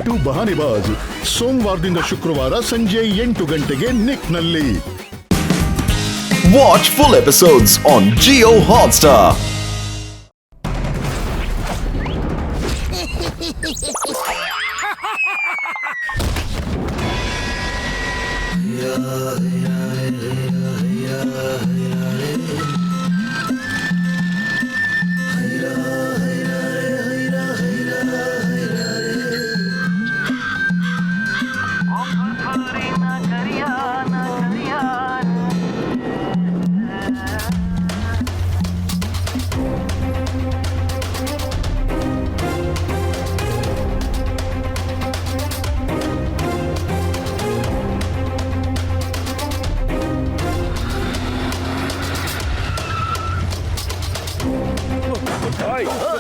ಬಿಟ್ಟು ಬಹಾನಿಬಾಜ್ ಸೋಮವಾರದಿಂದ ಶುಕ್ರವಾರ ಸಂಜೆ 8 ಗಂಟೆಗೆ ನಿಕ್ನಲ್ಲಿ. Watch full episodes on Jio Hotstar.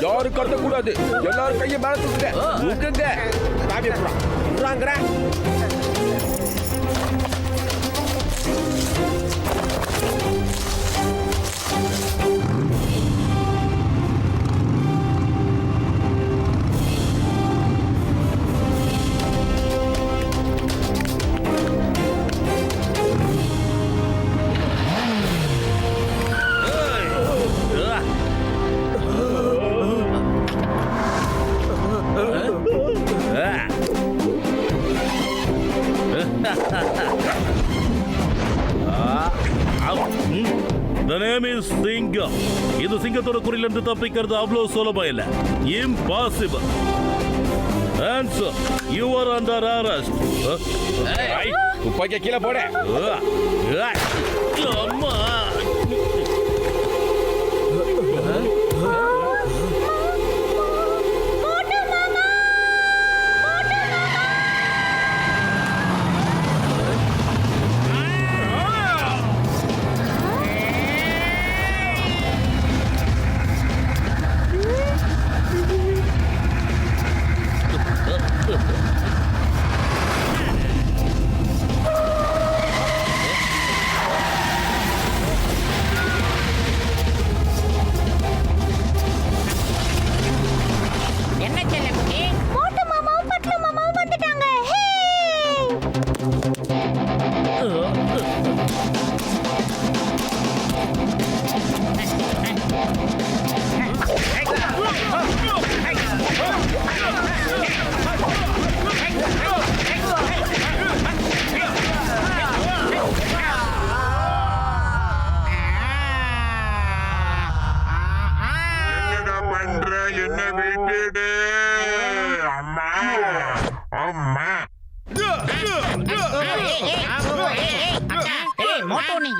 யாரும் கடத்த கூடாது. எல்லாரும் கையை மேல தூக்குங்க. காவிய புறாங்கற The name is Singham. இது சிங்கத்தோட குறியிலிருந்து தப்பிக்கிறது அவ்வளவு சுலபம் இல்ல. Impossible. Answer. You are under arrest. துப்பாக்கிய கீழே போடு. அம்மா.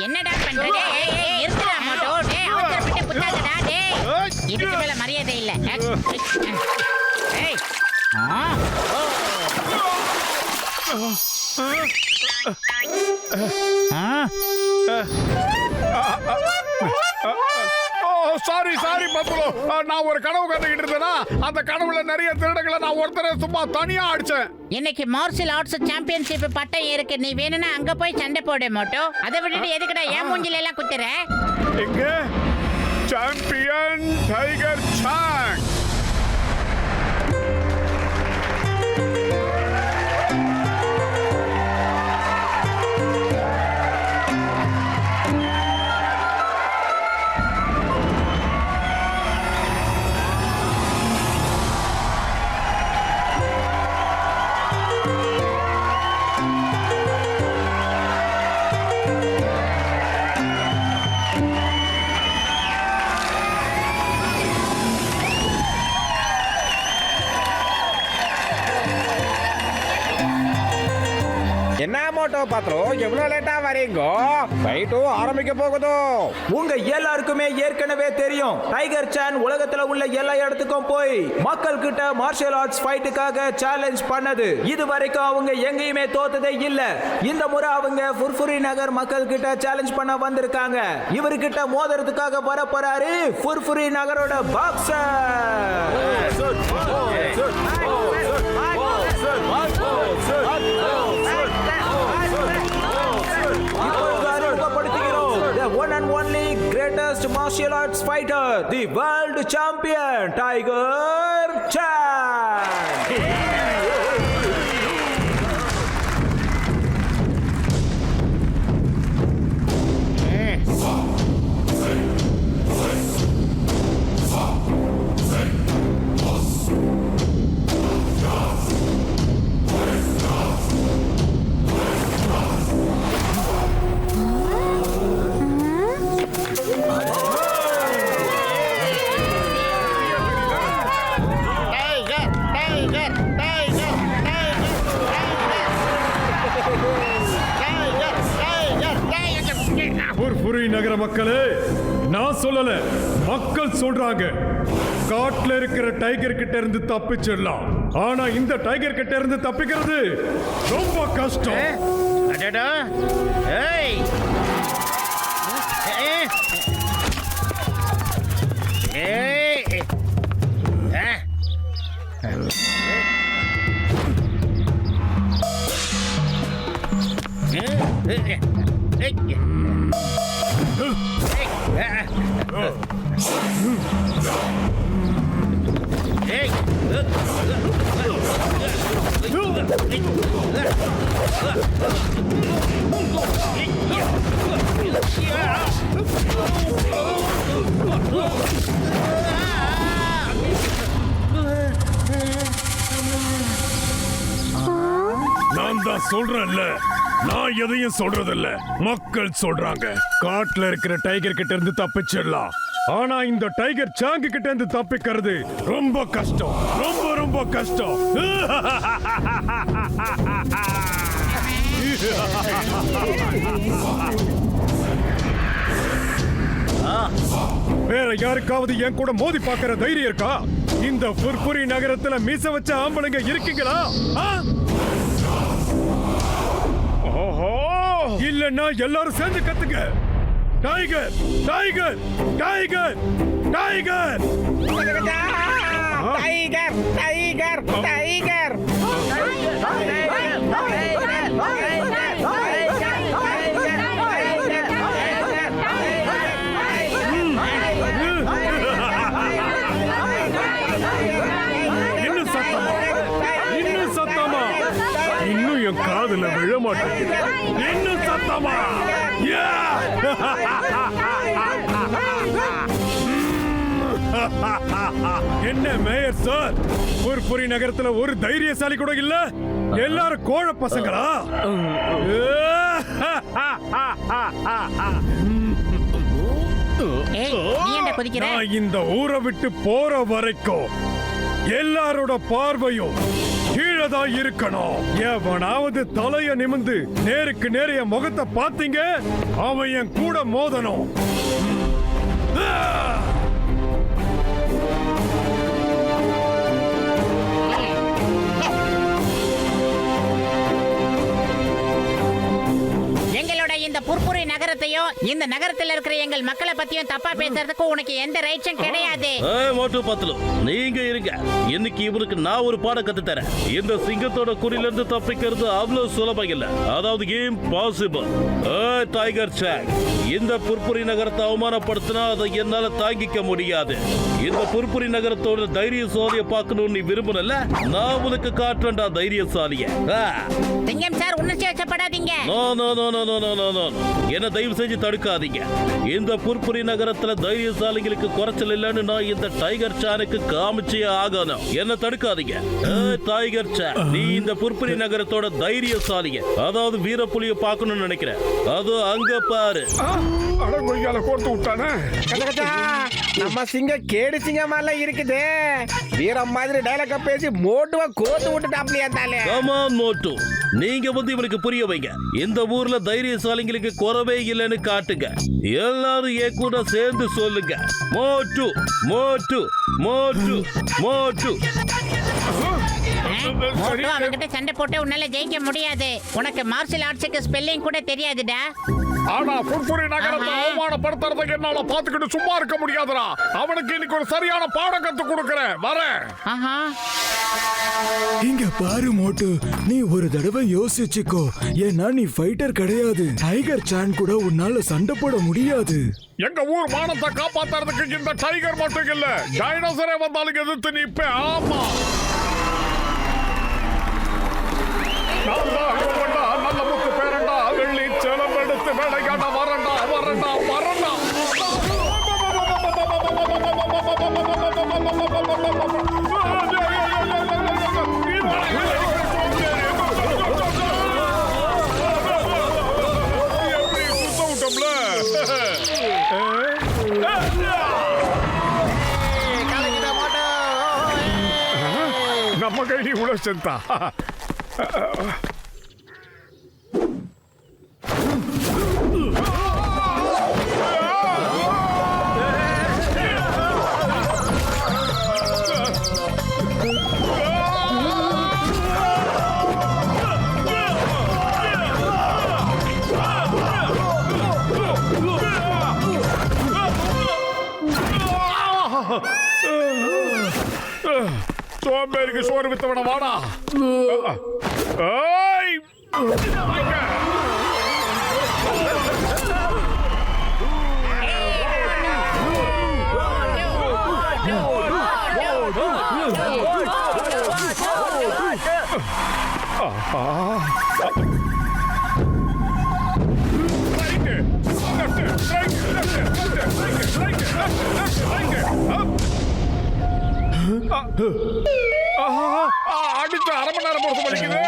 என்னடா பண்றே? இருக்குடா மோட்டோ. அவசரப்பட்டு புத்தாதடா. இதுக்கு மேல மரியாதை இல்ல. சாரி பப்புலோ, நான் ஒரு கனவு கண்டுகிட்டு இருந்தேனா, அந்த கனவுல நிறைய திருடங்களை நான் ஒருத்தரை சும்மா தனியா அடிச்சேன். இன்னைக்கு மார்ஷல் ஆர்ட்ஸ் சாம்பியன்ஷிப் பட்டம் இருக்கு. நீ வேணும்னா அங்க போய் சண்டை போடு மோட்டோ. அதை விட்டுட்டு எதுக்குடா ஏன் மூஞ்சில எல்லாம் குத்துற? எங்க சாம்பியன் டைகர் சாங். என்ன மோட்டோ பாத்திரம் எவ்வளவு லேட்டா வரீங்க? ஃபைட்டும் ஆரம்பிக்க போகுதோ. உங்க எல்லாருக்குமே ஏற்கனவே தெரியும், டைகர் சான் உலகத்துல உள்ள எல்லா இடத்துக்கும் போய் மக்கள் கிட்ட மார்ஷியல் ஆர்ட்ஸ் ஃபைட்டுக்காக சேலஞ்ச் பண்ணது. இது வரைக்கும் அவங்க எங்கேயுமே தோத்ததே இல்ல. இந்த முறை அவங்க ஃபுர்ஃபுரி நகர் மக்கள் கிட்ட சேலஞ்ச் பண்ண வந்திருக்காங்க. இவர்கிட்ட மோதுறதுக்காக வர போறாரு ஃபுர்ஃபுரி நகரோட boxer. The one and only greatest martial arts fighter, the world champion Tiger Chan. புரி நகர மக்களே, நான் சொல்லல, மக்கள் சொல்றாங்க. காட்டுல இருக்கிற டைகர் கிட்ட இருந்து தப்பிச்சிடலாம், ஆனா இந்த டைகர் கிட்ட இருந்து தப்பிக்கிறது ரொம்ப கஷ்டம். அடடா ஏய் ஏய் நான் தான் சொல்றேன்ல, நான் எதையும் சொல்றதில்ல, மக்கள் சொல்றாங்க. காட்டுல இருக்கிற டைகர் கிட்ட இருந்து தப்பிச்சிடலாம், ஆனா இந்த டைகர் சாங்கு கிட்ட இருந்து தப்பிக்கிறது ரொம்ப கஷ்டம், ரொம்ப ரொம்ப கஷ்டம். வேற யாருக்காவது என் கூட மோதி பார்க்கிற தைரியம் இருக்கா? இந்த புர்புரி நகரத்துல மீச வச்ச ஆம்பளைங்க இருக்கீங்களா? இல்லன்னா எல்லாரும் சேர்ந்து கத்துங்க. Tiger tiger tiger tiger tiger tiger tiger இன்னும் சத்தமா, இன்னும் சத்தமா, இன்னும் என் காதுல விழ மாட்டேங்குது. இன்னும் சத்தமா. என்ன மேயர் சார், புர்புரி நகரத்துல ஒரு தைரியசாலி கூட இல்ல, எல்லாரும் கோழ பசங்களா? நான் இந்த ஊரை விட்டு போற வரைக்கும் எல்லாரோட பார்வையும் கீழதான் இருக்கணும். எவனாவது தலைய நிமிந்து நேருக்கு நேர என் முகத்தை பாத்தீங்க, அவன் என் கூட மோதணும். எங்களோட இந்த புர்புரி நகரத்தையும் இந்த நகரத்தில் இருக்கிற எங்கள் மக்களை பத்தியும் தப்பா பேசுறதுக்கு உனக்கு எந்த ரைட்ஸும் கிடையாது. மோட்டு பத்தலு, நீங்க இருங்க. இன்னைக்கு இவருக்கு நான் ஒரு பாடம் கத்து தரேன். இந்த சிங்கத்தோட குறில இருந்து தப்பிக்கிறது அவ்வளவு சுலபம் இல்ல, அதாவது இம்பாசிபிள். டைகர் சாங், இந்த புர்புரி நகரத்தை அவமானப்படுத்தினா அதை என்னால தாங்கிக்க முடியாது. இந்த புர்புரி நகரத்தோட தைரியசாலிய பார்க்கணும்னு நீ விரும்புனல, நான் உனக்கு காட்டுறேன்டா தைரியசாலிய. சிங்கம் சார், உணர்ச்சி வச்சப்படாதீங்க. என்ன தயவு செஞ்சு தடுக்காதீங்க. இந்த புர்புரி நகரத்துல தைரியசாலிகளுக்கு குறைச்சல் இல்லைன்னு நான் இந்த டைகர் சானுக்கு காமிச்சே ஆகணும். என்ன தடுக்காதீங்க. டைகர் சான், நீ இந்த புர்புரி நகரத்தோட தைரியசாலிய, அதாவது வீரப்புலிய பார்க்கணும்னு நினைக்கிறேன். அது அங்க பாரு. அடங்கொய்யால கோர்த்து விட்டானே. நம்ம சிங்கம் கேடு சிங்கமால இருக்குது. வீரம் மாதிரி டைலாக பேசி மோட்டுவா கோத்து விட்டுட்டாப்லையா தாலே. கமான் மோட்டு, நீங்க வந்து இவனுக்கு புரிய வைங்க. இந்த ஊர்ல தைரியசாலிங்களுக்கு குறவே இல்லைன்னு காட்டுங்க. எல்லாரும் என் கூட சேர்ந்து சொல்லுங்க, மோட்டு மோட்டு மோட்டு மோட்டு. அவன்கிட்ட சண்டை போட்டு உன்னால ஜெயிக்க முடியாது. உனக்கு மார்ஷல் ஆர்ட்ஸுக்கு ஸ்பெல்லிங் கூட தெரியாதுடா. ஆனா புர்புரி நகரத்தை அவமானப்படுத்துறதுக்கு என்னால பாத்துக்கிட்டு சும்மா இருக்க முடியாதுடா. அவனுக்கு இன்னைக்கு ஒரு சரியான பாடம் கத்து கொடுக்கறேன். வரேன். இங்க பாரு மோட்டு, நீ ஒரு தடவை யோசிச்சுக்கோ. ஏன்னா நீ ஃபைட்டர் கிடையாது. டைகர் சான் கூட உன்னால சண்டை போட முடியாது. எங்க ஊர் மானத்தை காப்பாத்துறதுக்கு இந்த டைகர் மட்டும் இல்ல, டைனோசரே வந்தாலும் எதிர்த்து நிப்ப. ஆமா, நல்ல முத்து பேரண்டா, வெள்ளி செலம் எடுத்து வேலைக்காட்ட வரண்டா வரண்டா வரண்டா. நம்ம கைடி உள்ள செந்தா. சோம்பேறிக்கு சோறு வித்தவன வாடா. ஏய் அடிச்சு அரை மணி நேரம் பொறுத்து படிக்குது.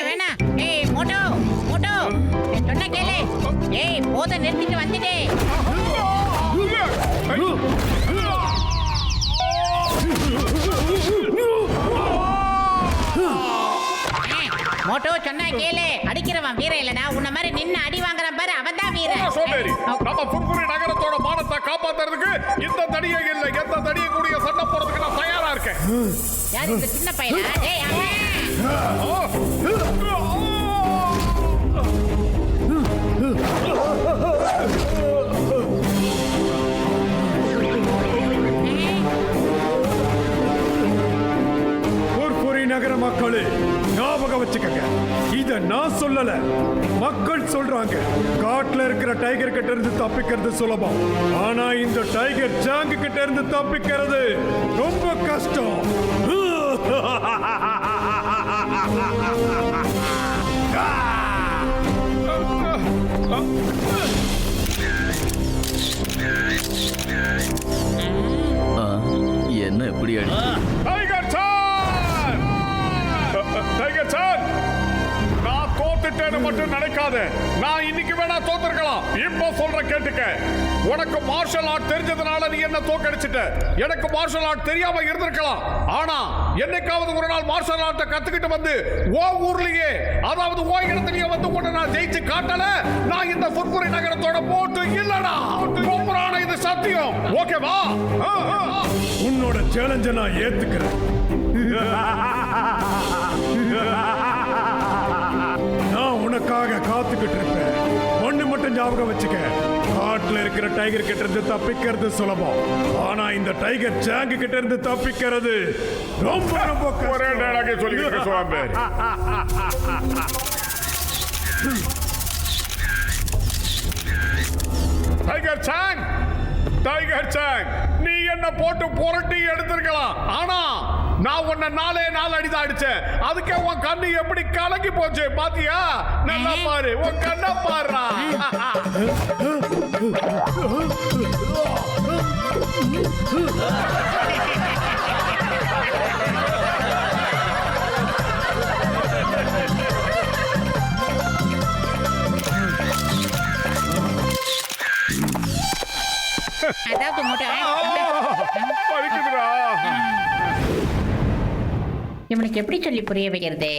வேணா மோட்டோ மோட்டோ சொன்ன கேளு. போத நிறுத்திட்டு வந்துட்டே. மோட்டோ சொன்னா கேளு. அடிக்கிறவன் வீரன் இல்லடா, உன்ன மாதிரி நின்னு அடி வாங்குறான் பாரு, அவன் தான் வீரன். சோம்பேறி, நம்ம புர்புரி நகரத்தோட மானத்தை காப்பாத்துறதுக்கு இந்த தடியை இல்ல எந்த தடியை கூடிய சண்டை போறதுக்கு நான் தயாரா இருக்கேன். யார் இந்த சின்ன பையனா? நகர மக்களே ஞாபகம் வச்சுக்கங்க, இத நான் சொல்லல, மக்கள் சொல்றாங்க. காட்டுல இருக்கிற டைகர் கிட்ட இருந்து தப்பிக்கிறது சுலபம், ஆனா இந்த டைகர் சாங் கிட்ட இருந்து தப்பிக்கிறது ரொம்ப கஷ்டம். என்ன எப்படி டைகர் சான், நான் தோத்துட்டேன்னு மட்டும் நினைக்காத. நான் இன்னைக்கு வேணா தோத்துருக்கலாம். இப்ப சொல்ற கேட்டுக்க. உனக்கு மார்ஷல் ஆர்ட் தெரிஞ்சதுனால நீ என்ன தோக்கடிச்சிட்ட. எனக்கு மார்ஷல் ஆர்ட் தெரியாம இருந்திருக்கலாம். ஆனா என்னைக்காவது ஒரு நாள் மார்ஷல் ஆர்ட்டை கத்துக்கிட்டு வந்து ஓ ஊர்லயே, அதாவது ஓ இடத்துலயே வந்து கூட நான் ஜெயிச்சு காட்டல, நான் இந்த புர்புரி நகரத்தோட போட்டு இல்லடா. புராண இது சத்தியம். ஓகேவா? உன்னோட சேலஞ்ச நான் ஏத்துக்கிறேன். நான் உனக்காக காத்துக்கிட்டு இருப்பேன். ஒண்ணு மட்டும் ஞாபகம் வச்சுக்க, காட்டுல இருக்கிற டைகர் கிட்ட இருந்து தப்பிக்கிறது சுலபம், ஆனா இந்த டைகர் சாங் கிட்ட இருந்து தப்பிக்கிறது ரொம்ப ரொம்ப ஒரே நேராக சொல்லிக்கிட்டு சுவாமி. டைகர் சாங், டைகர் சாங், நீ என்ன போட்டு புரட்டி எடுத்திருக்கலாம். ஆனா நான் உன்னை நாளே நாள் அடிதான் அடிச்சேன். அதுக்கே உன் கண்ணு எப்படி கலங்கி போச்சு பாத்தியா? நல்லா பாரு, உன் கண்ண பாருடா. அதாவது மோட்டோ பறிக்குதுடா. இவனுக்கு எப்படி சொல்லி புரிய வைக்கிறது?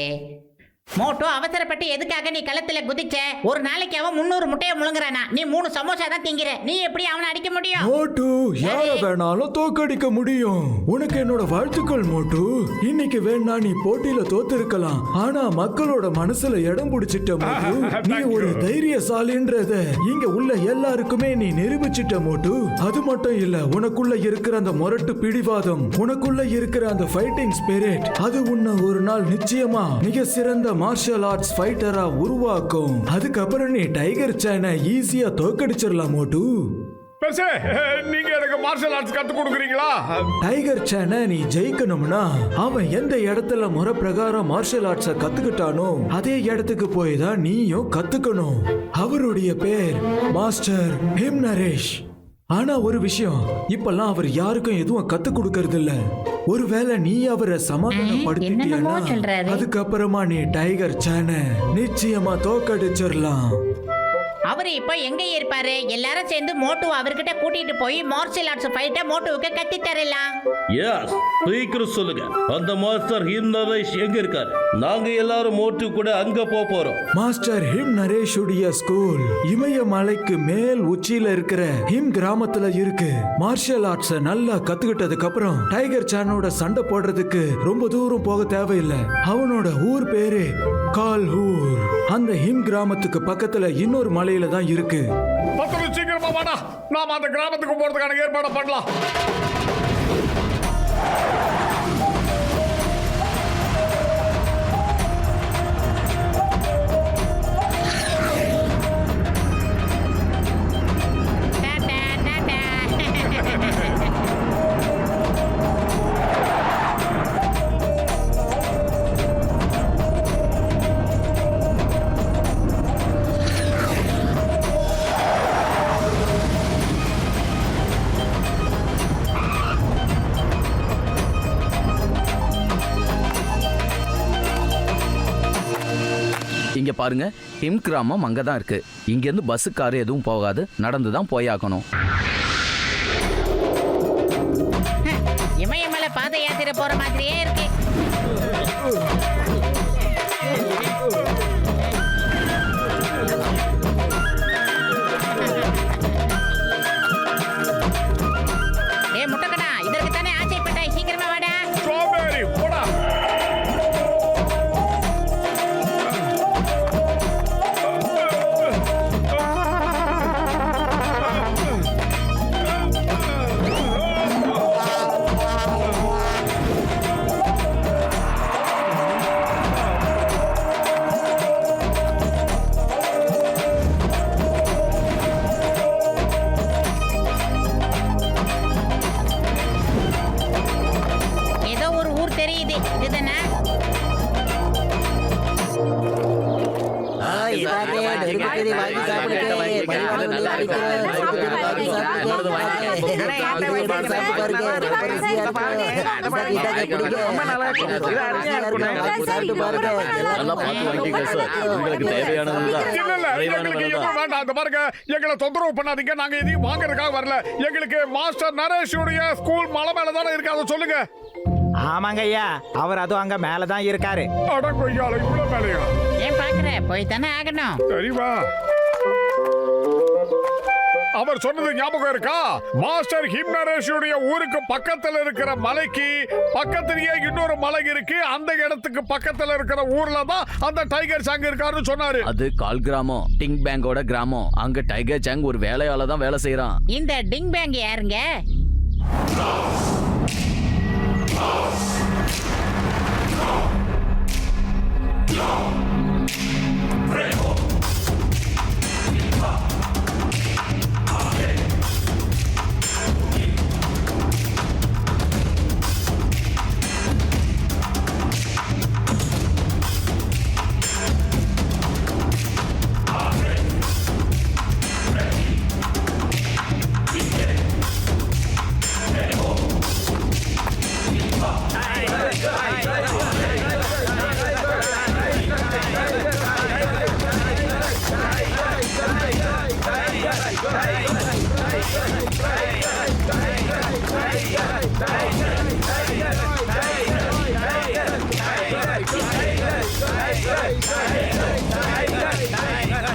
மோட்டோ, அவசரப்பட்டு எதுக்காக நீ களத்துல குதிச்ச? ஒரு நாளைக்கு அவன் 300 முட்டையை முழுங்குறானா, நீ 3 சமோசா தான் திங்கிற. நீ எப்படி அவனை அடிக்க முடியும்? மோட்டு, யார வேணாலும் தோக்கடிக்க முடியும். உனக்கு என்னோட வாழ்த்துக்கள் மோட்டு. இன்னைக்கு வேணா நீ போட்டியில தோத்து இருக்கலாம், ஆனா மக்களோட மனசுல இடம் பிடிச்சிட்ட மோட்டு. நீ ஒரு தைரியசாலின்றத இங்க உள்ள எல்லாருக்குமே நீ நிரூபிச்சிட்ட மோட்டு. அது மட்டும் இல்ல, உனக்குள்ள இருக்கிற அந்த முரட்டு பிடிவாதம், உனக்குள்ள இருக்கிற அந்த ஃபைட்டிங் ஸ்பிரிட், அது உன்னை ஒரு நாள் நிச்சயமா மிக சிறந்த மார்ஷல் ஆர்ட்ஸ் ஃபைட்டரா உருவாக்கும். அதுக்கப்புறம் நீ டைகர் சானை ஈஸியா தோக்கடிச்சிடலாம் மோட்டு. நீங்க எனக்கு மார்ஷல் ஆர்ட்ஸ் கத்து கொடுக்குறீங்களா? டைகர் சானை நீ ஜெயிக்கணும்னா அவன் எந்த இடத்துல முறை பிரகாரம் மார்ஷல் ஆர்ட்ஸ கத்துக்கிட்டானோ அதே இடத்துக்கு போய் தான் நீயும் கத்துக்கணும். அவருடைய பேர் மாஸ்டர் ஹிம் நரேஷ். ஆனா ஒரு விஷயம், இப்பெல்லாம் அவர் யாருக்கும் எதுவும் கத்து கொடுக்கறது இல்ல. ஒருவேளை நீ அவரை சமாதானப்படுத்திட்டீன்னா அதுக்கப்புறமா நீ டைகர் சானை நிச்சயமா தோக்கடிச்சிடலாம். அவரு இப்போ எங்க இருப்பாரு? எல்லாரும் சேர்ந்து மோட்டு அவர்கிட்ட கூட்டிட்டு போய் மார்ஷல் ஆர்ட்ஸ் ஃபைட்ட மோட்டுவுக்கு கத்தி தரலாம். எஸ், சீக்கிரம் சொல்லுங்க. அந்த மாஸ்டர் ஹிம் நரேஷ் எங்க இருக்காரு? நாங்க எல்லாரும் மோட்டு கூட அங்க போறோம். மாஸ்டர் ஹிம் நரேஷ் உடைய ஸ்கூல் இமயமலைக்கு மேல் உச்சியில இருக்கிற ஹிம் கிராமத்துல இருக்கு. மார்ஷல் ஆர்ட்ஸ நல்லா கத்துக்கிட்டதுக்கு அப்புறம் டைகர் சானோட சண்டை போடுறதுக்கு ரொம்ப தூரம் போக தேவையில்லை. அவனோட ஊர் பேரு கால்ஹூர். அந்த ஹிம் கிராமத்துக்கு பக்கத்துல இன்னொரு மலையில தான் இருக்கு. சீக்கிரமா வாடா, நாம அந்த கிராமத்துக்கு போறதுக்கான ஏற்பாடு பண்ணலாம். இங்க பாருங்க, ஹிம் கிராமம் அங்கதான் இருக்கு. இங்க இருந்து பஸ் கார் எதுவும் போகாது, நடந்துதான் போயாக்கணும். இமயமலை பாத யாத்திரை போற மாதிரியே இருக்கு. ஏ முட்டக்கடா, இதற்கு தானே ஆசைப்பட்டாய், சீக்கிரமா வாடா. ஸ்ட்ராபெரி போடா. ஏதோ ஒரு ஊர் தெரியுது, இதுதானே? எங்களை தொந்தரவு பண்ணாதீங்க, நாங்க எதையும் வாங்குறதுக்காக வரல. எங்களுக்கு மாஸ்டர் நரேஷுடைய ஸ்கூல் மலை மேல தானே இருக்கு, அதை சொல்லுங்க. ஆமாங்க ஐயா, அவர் அதுவும் அங்க மேலதான் இருக்காரு. அட கொய்யால, இவ்வளவு மேலையா? ஏன் பாக்குற? போய் தானே ஆகணும். சரிவா. அவர் சொன்னது ஞாபகம் இருக்கா? மாஸ்டர் ஹிம் நரேஷுடைய ஊருக்கு பக்கத்துல இருக்கிற மலைக்கு பக்கத்திலேயே இன்னொரு மலை இருக்கு. அந்த இடத்துக்கு பக்கத்துல இருக்கிற ஊர்ல தான் அந்த டைகர் சாங் இருக்காருன்னு சொன்னாரு. அது கால் கிராமம், டிங் பேங்கோட கிராமம். அங்க டைகர் சாங் ஒரு வேலையால தான் வேலை செய்யறான். இந்த டிங் பேங் யாருங்க?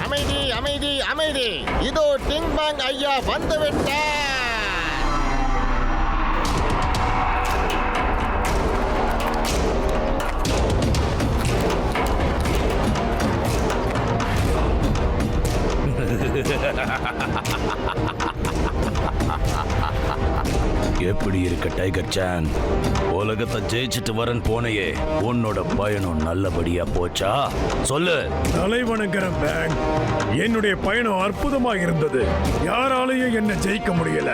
அமைதி அமைதி அமைதி, இதோ டிங் பாங் ஐயா வந்து விட்டார். எப்படி இருக்க டைகர் சான்? உலகத்தை ஜெயிச்சுட்டு வரன் போனையே, உன்னோட பயணம் நல்லபடியா போச்சா? சொல்லு. தலைவணங்கிற பேங், என்னுடைய பயணம் அற்புதமா இருந்தது. யாராலையும் என்ன ஜெயிக்க முடியல.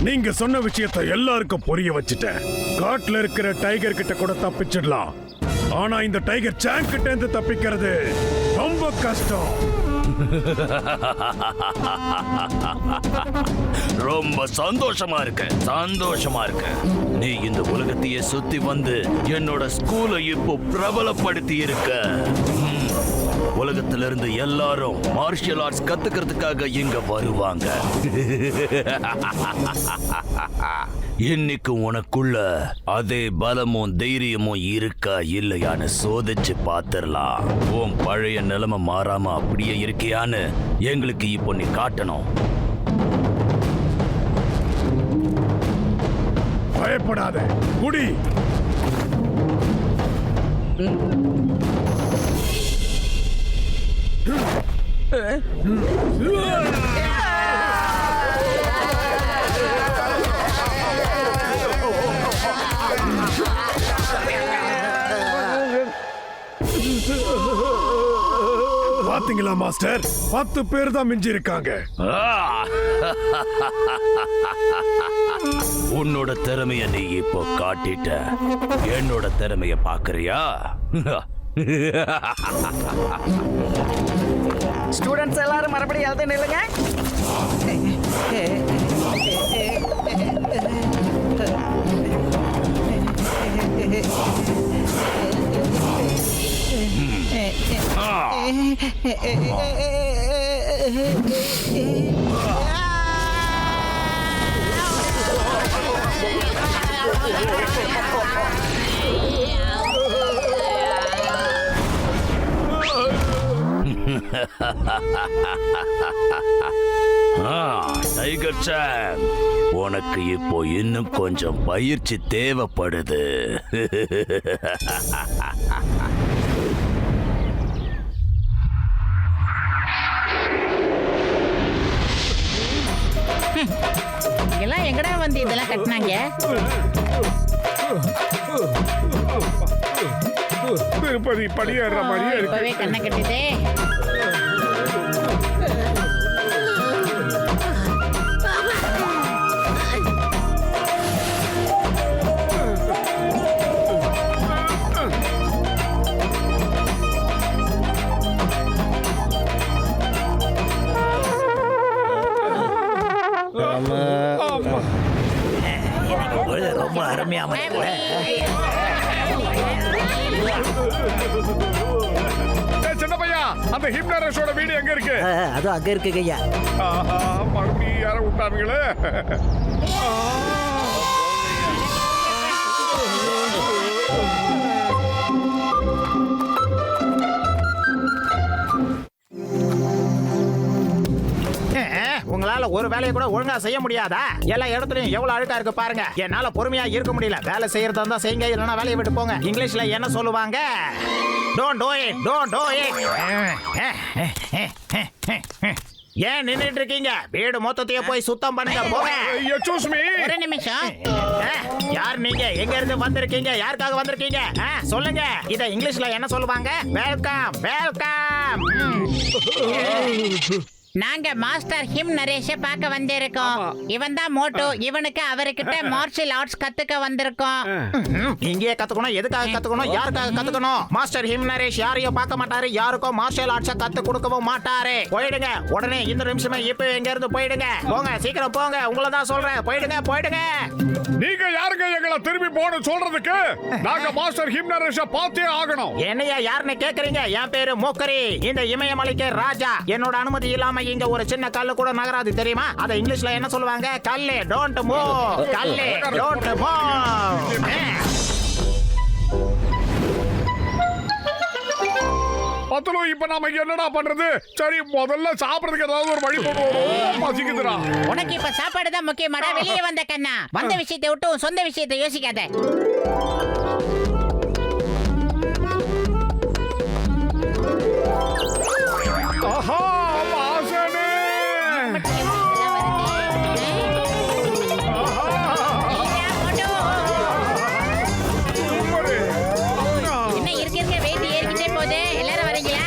நீங்க சொன்ன விஷயத்தை எல்லாருக்கும் புரிய வச்சுட்டேன். காட்டுல இருக்கிற டைகர் கிட்ட கூட தப்பிச்சிடலாம். ஆனா இந்த டைகர் சாங் கிட்ட இருந்து தப்பிக்கிறது ரொம்ப கஷ்டம். ரொம்ப சந்தோஷமா இருக்கு. நீ இந்த உலகத்தையே சுத்தி வந்து என்னோட ஸ்கூலை இப்போ பிரபலப்படுத்தி இருக்க. உலகத்துல இருந்து எல்லாரும் மார்ஷியல் ஆர்ட்ஸ் கத்துக்கிறதுக்காக இங்க வருவாங்க. இன்னைக்கு உனக்குள்ள அதே பலமும் தைரியமும் இருக்கா இல்லையான்னு சோதிச்சு பாத்துரலாம். உன் பழைய நிலைமை மாறாம அப்படியே இருக்கியான்னு எங்களுக்கு இப்போ நீ காட்டணும். பயப்படாத, குடி. பாத்தீங்களா மாஸ்டர், 10 பேர் தான் மிஞ்சி இருக்காங்க. உன்னோட திறமைய நீ இப்போ காட்டிட்ட. என்னோட திறமைய பாக்குறியா? ஸ்டூடெண்ட்ஸ் எல்லாரும் மறுபடியும் எழுத நில்லுங்க. டைகர் சாங், உனக்கு இப்போ இன்னும் கொஞ்சம் பயிற்சி தேவைப்படுது. எல்லாம் எங்கடா வந்து இதெல்லாம் கட்டினாங்க? திருப்பதி படியேற மாதிரியே இருக்கு. இப்பவே கண்ணை கட்டுதே. ரொம்ப அருமையா சின்ன பையா, அந்த ஹிப்னரஸோட வீடு எங்க இருக்கு? அது அங்க இருக்கு ஐயா. மறுபடியும் யார விட்டானுங்களே. உங்களால ஒரு வேலையை கூட ஒழுங்கா செய்ய முடியாதா? எல்லா இடத்துலயும் எவ்வளவு அழுக்கா இருக்கு பாருங்க. என்னால பொறுமையா இருக்க முடியல. வேலை செய்யறதா இருந்தா செய்யுங்க, இல்லைன்னா வேலையை விட்டு போங்க. இங்கிலீஷ்ல என்ன சொல்லுவாங்க? Don't to it, don't to it. ஏன் நின்னுட்டு இருக்கீங்க? வீடு மொத்தத்தையே போய் சுத்தம் பண்ணுங்க, போங்க. Excuse me. ஒரு நிமிஷம். யார் நீங்க? எங்க இருந்து வந்திருக்கீங்க? யாருக்காக வந்திருக்கீங்க? சொல்லுங்க. இத இங்கிலீஷ்ல என்ன சொல்லுவாங்க? Welcome, welcome. நாங்க மாஸ்டர் ஹிம் நரேஷ பார்க்க வந்திருக்கோம். இவன் தான் மோட்டோ. இவனுக்கு அவர்கிட்ட மார்ஷியல் ஆர்ட்ஸ் கத்துக்க வந்திருக்கோம். இங்கே கத்துக்கணும். எதுக்காக கத்துக்கணும்? யாருக்காக கத்துக்கணும்? மாஸ்டர் ஹிம் நரேஷ் யாரையும் பார்க்க மாட்டாரு, யாருக்கும் மார்ஷியல் ஆர்ட்ஸ கத்து கொடுக்கவும் மாட்டாரு. போயிடுங்க உடனே, இந்த நிமிஷமே இப்ப எங்க இருந்து போயிடுங்க. போங்க, சீக்கிரம் போங்க. உங்களை தான் சொல்றேன், போயிடுங்க, போயிடுங்க. நீங்க யாருங்க எங்களை திரும்பி போன்னு சொல்றதுக்கு? நாங்க மாஸ்டர் ஹிம் நரேஷ பார்த்தே ஆகணும். என்னையா யாருன்னு கேக்குறீங்க? என் பேரு மோக்கரி, இந்த இமயமலைக்கு ராஜா. என்னோட அனுமதி இல்லாம இங்க ஒரு சின்ன கல்லு கூட நகராது, தெரியுமா? அத இங்கிலீஷ்ல என்ன சொல்லுவாங்க? கல்லு, டோன்ட் மூவ். கல்லு, டோன்ட் மூவ். பத்துலு, இப்ப நாம என்னடா பண்றது? சரி, முதல்ல சாப்பிடுறதுக்கு ஏதாவது ஒரு வழி போடுவோம். பசிக்குதுடா. உனக்கு இப்ப சாப்பாடு தான் முக்கியமாடா. வெளியே வந்த கண்ணா, வந்த விஷயத்தை விட்டு உன் சொந்த விஷயத்தை யோசிக்காத. ஆஹா, வாசனே. என்ன இருக்க இருக்க வெயிட் ஏறிக்கிட்டே போகுது. எல்லாரும் வரீங்களா?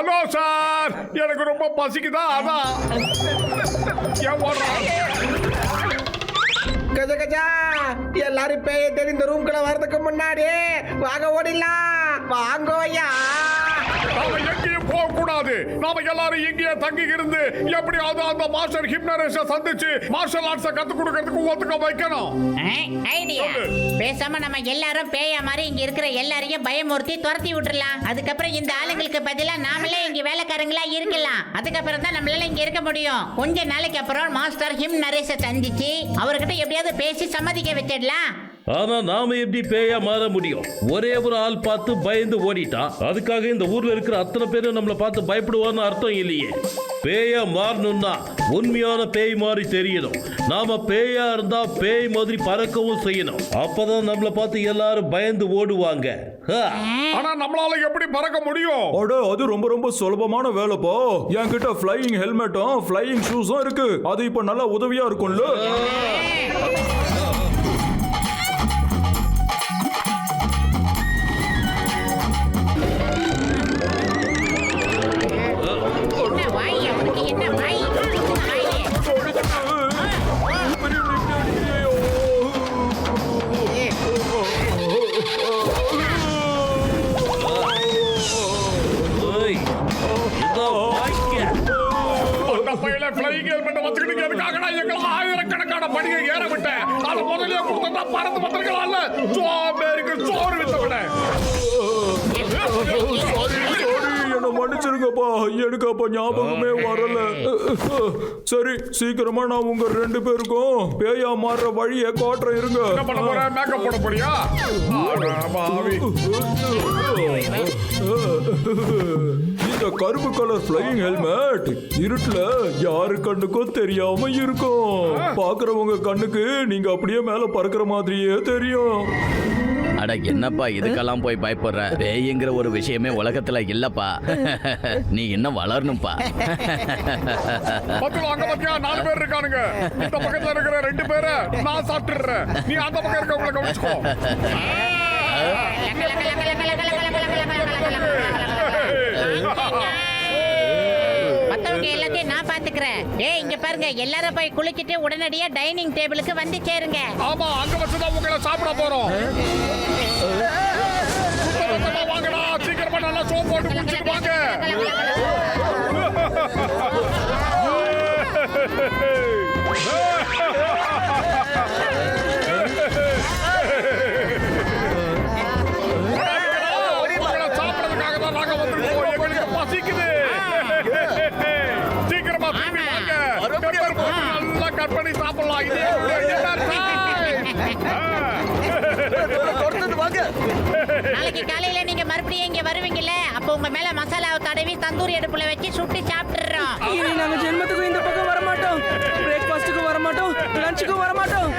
ஹலோ சார், எனக்கு ரொம்ப பசிக்குதா, அதான் ஏன் ஓடுறான்? கஜ கஜா எல்லாரும் பேய தேடி இந்த ரூம்குள்ள வரதுக்கு முன்னாடி வாங்க ஓடிடலாம். வாங்க ஐயா. நாம எங்கேயும் போக கூடாது. நாம எல்லாரும் இங்கேயே தங்கி இருந்து எப்படியாவது அந்த மாஸ்டர் ஹிப்னரேஷ சந்திச்சு மார்ஷல் ஆர்ட்ஸ கத்து கொடுக்கிறதுக்கு ஒத்துக்க வைக்கணும். ஐடியா. பேசாம நம்ம எல்லாரும் பேயா மாதிரி இங்க இருக்கிற எல்லாரையும் பயமுறுத்தி துரத்தி விட்டுறலாம். அதுக்கப்புறம் இந்த ஆளுங்களுக்கு பதிலா நாமளே இங்க வேலைக்காரங்களா இருக்கலாம். அதுக்கப்புறம் தான் நம்மளால இங்க இருக்க முடியும். கொஞ்ச நாளைக்கு அப்புறம் மாஸ்டர் ஹிம் நரேஷ சந்திச்சு அவர்கிட்ட எப்படியாவது பேசி சம்மதிக்க வச்சிடலாம். ஆனா நாம எப்படி பேயா மாற முடியும்? ஒரே ஒரு ஆள் பார்த்து பயந்து ஓடிட்டான். அதுக்காக இந்த ஊர்ல இருக்கிற அத்தனை பேரும் நம்மளை பார்த்து பயப்படுவான்னு அர்த்தம் இல்லையே. பேயா மாறணும்னா உண்மையான பேய் மாதிரி தெரியணும். நாம பேயா இருந்தா பேய் மாதிரி பறக்கவும் செய்யணும். அப்பதான் நம்மளை பார்த்து எல்லாரும் பயந்து ஓடுவாங்க. ஆனா நம்மளால எப்படி பறக்க முடியும்? அட அது ரொம்ப ரொம்ப சுலபமான வேலைப்பா. என்கிட்ட ஃப்ளையிங் ஹெல்மெட்டும் ஃப்ளையிங் ஷூஸும் இருக்கு. அது இப்ப நல்லா உதவியா இருக்கும்ல. என்ன வாய் அவனுக்கு? என்ன வாய்? ஏய், இதோ வாய்க்க. அந்த பையில ஃப்ளையிங் ஹெல்மெட் வச்சுக்கிட்டு எதுக்காக நான் எங்களை ஆயிரக்கணக்கான படியை ஏற விட்டேன். அதை முதல்ல கொடுத்தா பறந்து பத்திரிக்கலாம்ல. சோம்பேறிக்கு சோறு வித்தவிட. என்ன மன்னிச்சிருங்கப்பா, எனக்கு அப்ப ஞாபகமே வரல. சரி, சீக்கிரமா நான் உங்க 2 பேருக்கும் பேயா மாறுற வழியை காட்டுறேன். இருங்க. என்ன பண்ண போற? மேக்கப் போட போறியா? இந்த கருப்பு கலர் ஃப்ளையிங் ஹெல்மெட் இருட்டுல யாரு கண்ணுக்கும் தெரியாம இருக்கும். பாக்குறவங்க கண்ணுக்கு நீங்க அப்படியே மேல பறக்கிற மாதிரியே தெரியும். அட என்னப்பா இதுக்கெல்லாம் போய் பயப்படுற? பேய்ங்கிற ஒரு விஷயமே உலகத்துல இல்லப்பா. நீ இன்னும் வளரணும்ப்பா. பத்துல அங்க பத்தியா 4 பேர் இருக்கானுங்க. இந்த பக்கத்துல இருக்கிற 2 பேரை நான் சாப்பிட்டுறேன். நீ அந்த பக்கம் இருக்கவங்களை கவனிச்சுக்கோ. மத்தவங்க எல்லாத்தையும் நான் பாத்துக்கிறேன். ஏய் இங்க பாருங்க, எல்லாரும் போய் குளிச்சிட்டு உடனடியா டைனிங் டேபிளுக்கு வந்து சேருங்க. ஆமா, அங்க வச்சுதான் உங்களை சாப்பிட போறோம். சுத்தமா வாங்கடா, சீக்கிரமா நல்லா சோப் போட்டு குடிச்சிட்டு வாங்க. உங்களை சாப்பிடறதுக்காக தான் நாங்க வந்திருக்கோம். எங்களுக்கு பசிக்குது. சீக்கிரமா திரும்பி வாங்க. பெப்பர் போட்டு நல்லா கட் பண்ணி சாப்பிடலாம். இது நாளைக்கு காலையில நீங்க மறுபடியும் இங்க வருவீங்கல்ல, அப்ப உங்க மேல மசாலாவை தடவி தந்தூரி அடுப்புல வச்சு சுட்டு சாப்பிட்டுறோம். இனி நாங்க ஜென்மத்துக்கும் இந்த பக்கம் வர மாட்டோம். பிரேக்ஃபாஸ்ட்டுக்கும் வர மாட்டோம். லஞ்சுக்கும் வர மாட்டோம்.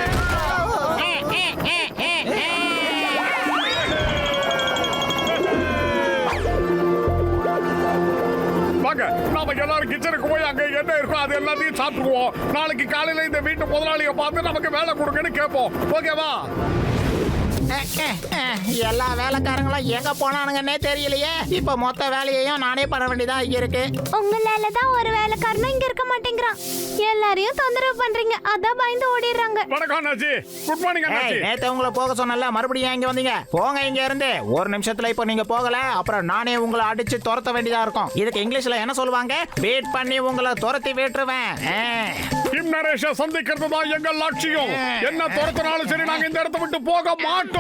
வாங்க, நாம எல்லாரும் கிச்சனுக்கு போய் அங்க என்ன இருக்கோ அது எல்லாத்தையும் சாப்பிடுவோம். நாளைக்கு காலையில இந்த வீட்டு முதலாளியை பார்த்து நமக்கு வேலை கொடுங்கன்னு கேட்போம். ஓகேவா? எல்லா வேலைக்காரங்களும் எங்க போனானுங்கன்னே தெரியலையே. இப்ப மொத்த வேலையையும் நானே பண்ண வேண்டியதா இருக்கு. உங்களால தான் ஒரு வேலைக்காரனும் இங்க இருக்க மாட்டேங்கிறான். எல்லாரையும் தொந்தரவு பண்றீங்க, அதான் பயந்து ஓடிடுறாங்க. வணக்கம் அண்ணாச்சி. குட் மார்னிங் அண்ணாச்சி. நேத்து உங்களை போக சொன்னல, மறுபடியும் இங்க வந்தீங்க. போங்க இங்க இருந்து. ஒரு நிமிஷத்துல இப்ப நீங்க போகல, அப்புறம் நானே உங்களை அடிச்சு துரத்த வேண்டியதா இருக்கும். இதுக்கு இங்கிலீஷ்ல என்ன சொல்லுவாங்க? பீட் பண்ணி உங்களை துரத்தி விட்டுருவேன். ஹிம் நரேஷ சந்திக்கிறது தான் எங்கள் லட்சியம். என்ன துரத்தினாலும் சரி, நாங்க இந்த இடத்தை விட்டு போக மாட்டோம்.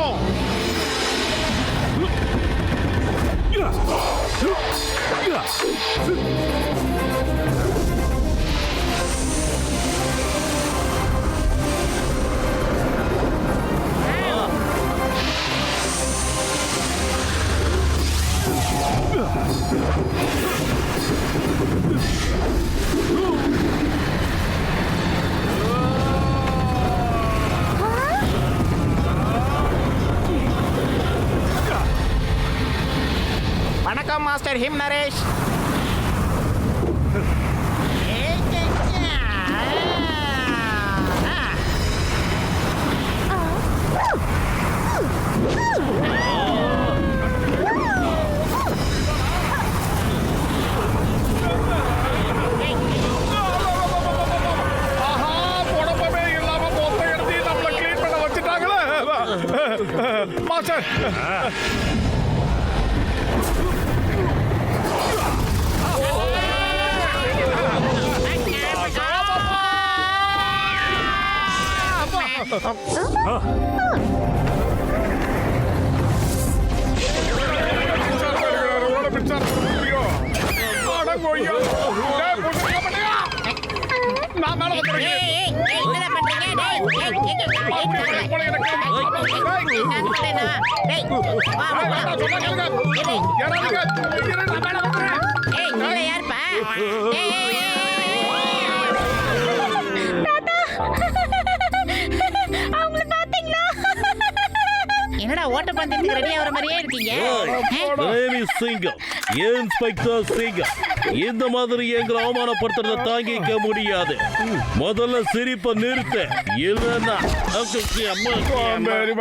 வணக்கம் மாஸ்டர் ஹிம் நரேஷ். மாஸ்டர் நான் மேல வந்துடுறேன். என்னடா பண்றீங்க? டேய், யாருப்பா? அவங்கள பாத்தீங்களா? என்னடா ஓட்டப்பந்தயத்துக்கு ரெடி ஆகிற மாதிரியே இருக்கீங்க? சிங்கம் இன்ஸ்பெக்டர் சிங்கம் இந்த மாதிரி எங்களை அவமானப்படுத்துறத தாங்கிக்க முடியாது. முதல்ல சிரிப்பை நிறுத்த, இல்லைன்னா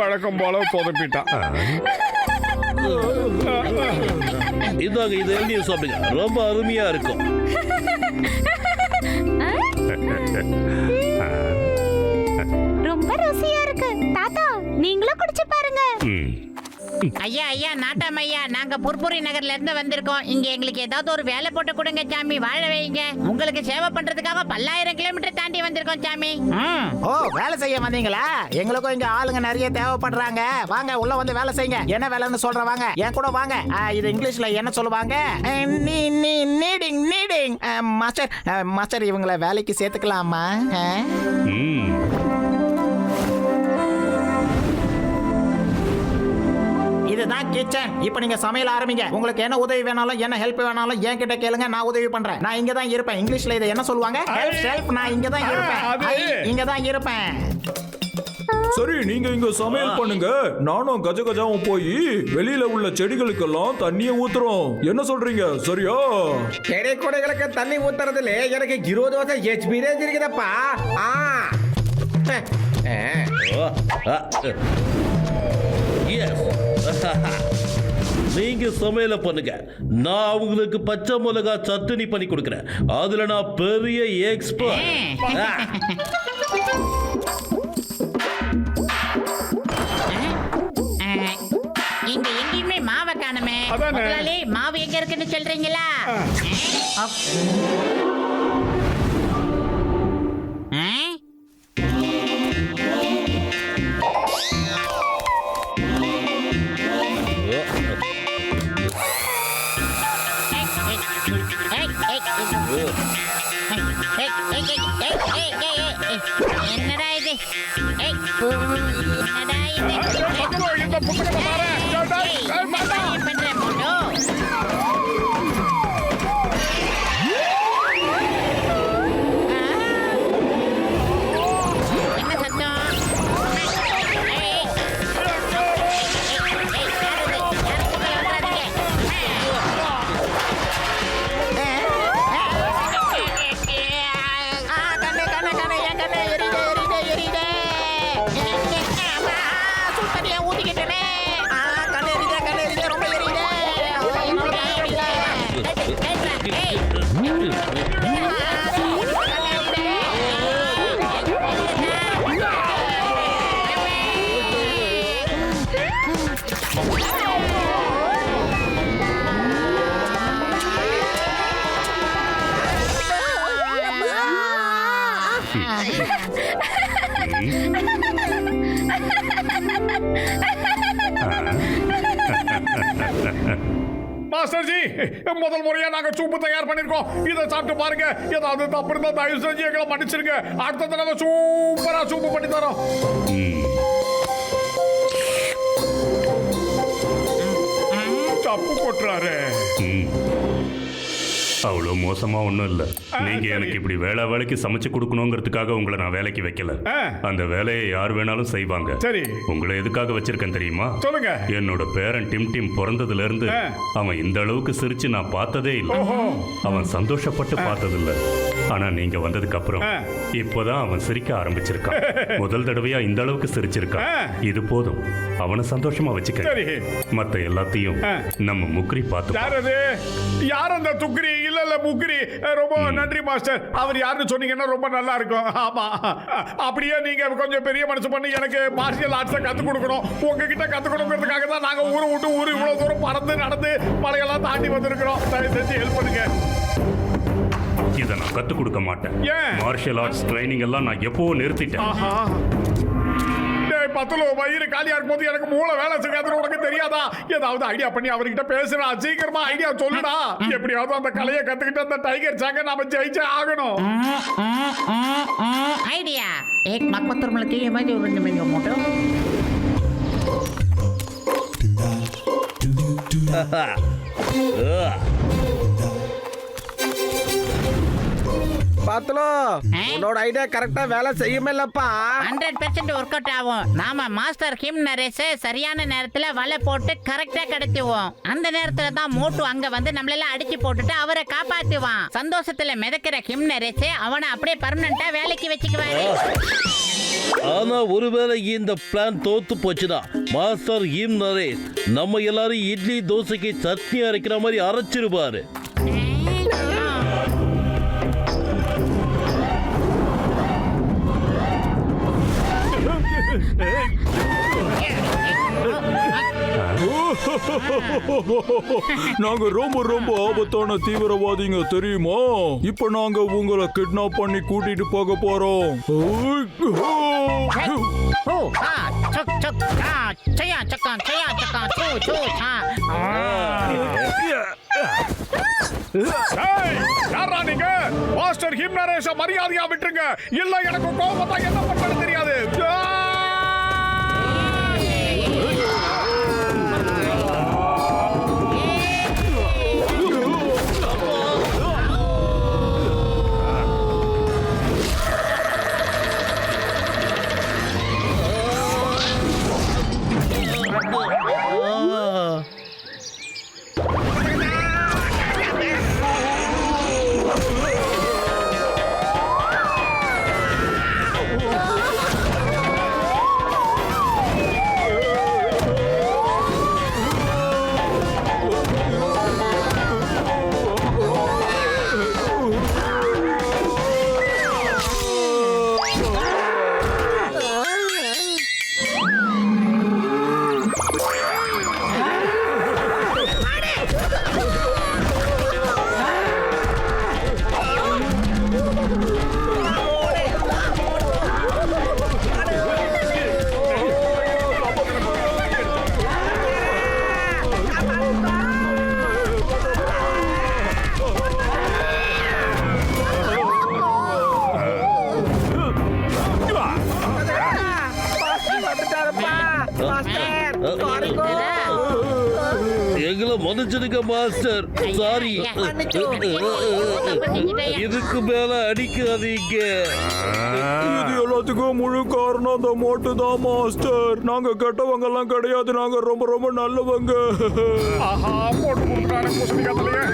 வழக்கம் போல சொதப்பிட்டான். இதாங்க இது எழுதிய சாப்பிடுங்க, ரொம்ப அருமையா இருக்கும். ரொம்ப ருசியா இருக்கு. தாத்தா நீங்களும் குடிச்சு பாருங்க. ஐயா ஐயா நாட்டாம் ஐயா, நாங்க புர்புரி நகர்ல இருந்து வந்திருக்கோம். இங்க எங்களுக்கு ஏதாவது ஒரு வேலை போட்டு கொடுங்க சாமி, வாழ வைங்க. உங்களுக்கு சேவை பண்றதுக்காக 1000 கிலோமீட்டர் தாண்டி வந்திருக்கோம் சாமி. ஓ, வேலை செய்ய வந்தீங்களா? எங்களுக்கும் இங்க ஆளுங்க நிறைய தேவைப்படுறாங்க. வாங்க உள்ள வந்து வேலை செய்யுங்க. என்ன வேலைன்னு சொல்றேன், வாங்க என் கூட வாங்க. இது இங்கிலீஷ்ல என்ன சொல்லுவாங்க? Needing needing. மாஸ்டர் மாஸ்டர் இவங்களை வேலைக்கு சேர்த்துக்கலாமா? இதுதான் கிச்சன். இப்போ நீங்க சமையல் ஆரம்பிங்க. உங்களுக்கு என்ன உதவி வேணாலும் என்ன ஹெல்ப் வேணாலும் என்கிட்ட கேளுங்க, நான் உதவி பண்றேன். நான் இங்க தான் இருப்பேன். இங்கிலீஷ்ல இதை என்ன சொல்லுவாங்க? Help self. நான் இங்க தான் இருப்பேன். இங்க தான் இருப்பேன். சரி, நீங்க இங்க சமையல் பண்ணுங்க. நானும் கஜகஜாவும் போய் வெளியில உள்ள செடிகளுக்கெல்லாம் தண்ணிய ஊத்துறோம். என்ன சொல்றீங்க? சரியா? செடி கொடைகளுக்கு தண்ணி ஊத்துறதுல எனக்கு 20 வருஷம் எக்ஸ்பீரியன்ஸ் இருக்குதப்பா. நீங்க சமையல பண்ணுங்க, நான் அவங்களுக்கு பச்சை மிளகா சட்னி பண்ணி கொடுக்கிறேன். அதுல நான் பெரிய எக்ஸ்பர்ட். இங்க எங்கேயுமே மாவை காணுமே. முதலாளி, மாவு எங்க இருக்குன்னு சொல்றீங்களா? என்னடா இது? என்னடா இது? இந்த புத்தகத்தை பண்றேன் போட்டோ. என்ன சத்தம்? மாஸ்டர் ஜி, முதல் முறையா நாங்க சூப்பு தயார் பண்ணிருக்கோம். இதை சாப்பிட்டு பாருங்க. ஏதாவது தப்பு இருந்தா தயவு செஞ்சு எங்களை மன்னிச்சிருங்க. அடுத்த தடவை சூப்பரா சூப்பு பண்ணி தரோம். தப்பு கொட்டுறாரு. அவ்வளோ மோசமா ஒன்றும் இல்லை. நீங்க எனக்கு இப்படி வேலைக்கு சமைச்சு கொடுக்கணுங்கிறதுக்காக உங்களை நான் வேலைக்கு வைக்கல. அந்த வேலையை யார் வேணாலும் செய்வாங்க. சரி, உங்களை எதுக்காக வச்சிருக்கேன் தெரியுமா? சொல்லுங்க. என்னோட பேரன் டிம் பிறந்ததுல இருந்து அவன் இந்த அளவுக்கு சிரிச்சு நான் பார்த்ததே இல்லை. அவன் சந்தோஷப்பட்டு பார்த்ததில்லை. ஆனா நீங்க வந்ததுக்கு அப்புறம் இப்போதான் அவன் சிரிக்க ஆரம்பிச்சிருக்கான். முதல் தடவையா இந்த அளவுக்கு சிரிச்சிருக்கான். இது போதும், அவனை சந்தோஷமா வச்சுக்க. மத்த எல்லாத்தையும் நம்ம முக்ரி பார்த்து. யார் அந்த துக்ரி? இல்ல முக்ரி. ரொம்ப நன்றி மாஸ்டர். அவர் யாருன்னு சொன்னீங்கன்னா ரொம்ப நல்லா இருக்கும். ஆமா, அப்படியே நீங்க கொஞ்சம் பெரிய மனசு பண்ணி எனக்கு மார்ஷியல் ஆர்ட்ஸை கத்துக் கொடுக்கணும். உங்ககிட்ட கத்துக்கணுங்கிறதுக்காக தான் நாங்க ஊரை விட்டு ஊரு இவ்வளவு தூரம் பறந்து நடந்து மலையெல்லாம் தாண்டி வந்திருக்கிறோம். தயவு செஞ்சு ஹெல்ப் பண்ணுங்க. இதை நான் கத்துக் கொடுக்க மாட்டேன். மார்ஷியல் ஆர்ட்ஸ் ட்ரைனிங் எல்லாம் நான் எப்பவோ நிறுத்திட்டேன். பத்துல வயிறு காலியா இருக்கும் போது எனக்கு மூளை வேலை செய்யாதுன்னு உனக்கு தெரியாதா? ஏதாவது ஐடியா பண்ணி அவர்கிட்ட பேசுறா. சீக்கிரமா ஐடியா சொல்லுடா. எப்படியாவது அந்த கலையை கத்துக்கிட்டு அந்த டைகர் சாங்க நாம ஜெயிச்சே ஆகணும். ஐடியா एक मकबतर में के मैं जो रंग में मोटो பாத்தலோ உன்னோட ஐடியா கரெக்டா வேலை செய்யுமில்லப்பா. 100% ஒர்க் அவுட் ஆகும். நாம மாஸ்டர் ஹிம் நரேஷ் சரியான நேரத்துல வலை போட்டு கரெக்டா கடத்துவோம். அந்த நேரத்துல தான் மோட்டு அங்க வந்து நம்மளெல்லாம் அடிச்சு போட்டுட்டு அவரை காப்பாத்துவான். சந்தோஷத்துல மிதக்கிற ஹிம் நரேஷ் அவனை அப்படியே பர்மனண்டா வேலைக்கு வச்சுக்குவாரு. ஆனா ஒருவேளை இந்த பிளான் தோத்து போச்சுன்னா மாஸ்டர் ஹிம் நரேஷ் நம்ம எல்லாரும் இட்லி தோசைக்கு சட்னி அரைக்கிற மாதிரி அரைச்சிருப்பாரு. நாங்க ரொம்ப ரொம்ப ஆபத்தான தீவிரவாதிங்க தெரியுமா? இப்ப நாங்க உங்களை கிட்னாப் பண்ணி கூட்டிட்டு போக போறோம். யாரா நீங்க? மாஸ்டர் ஹிம் நரேஷ மரியாதையா விட்டுருங்க. இல்ல எனக்கு கோபம் தான் என்ன பண்றது தெரியாது. எங்களை மன்னிச்சிடுங்க மாஸ்டர். சாரி. இதுக்கு மேல அடிக்காதீங்க. இது எல்லாத்துக்கும் முழு காரணம் அந்த மோட்டு தான் மாஸ்டர். நாங்க கெட்டவங்க எல்லாம் கிடையாது. நாங்க ரொம்ப ரொம்ப நல்லவங்க. ஆஹா, போட்டு கொடுக்குறாரு குஸ்மிகத்திலேயே.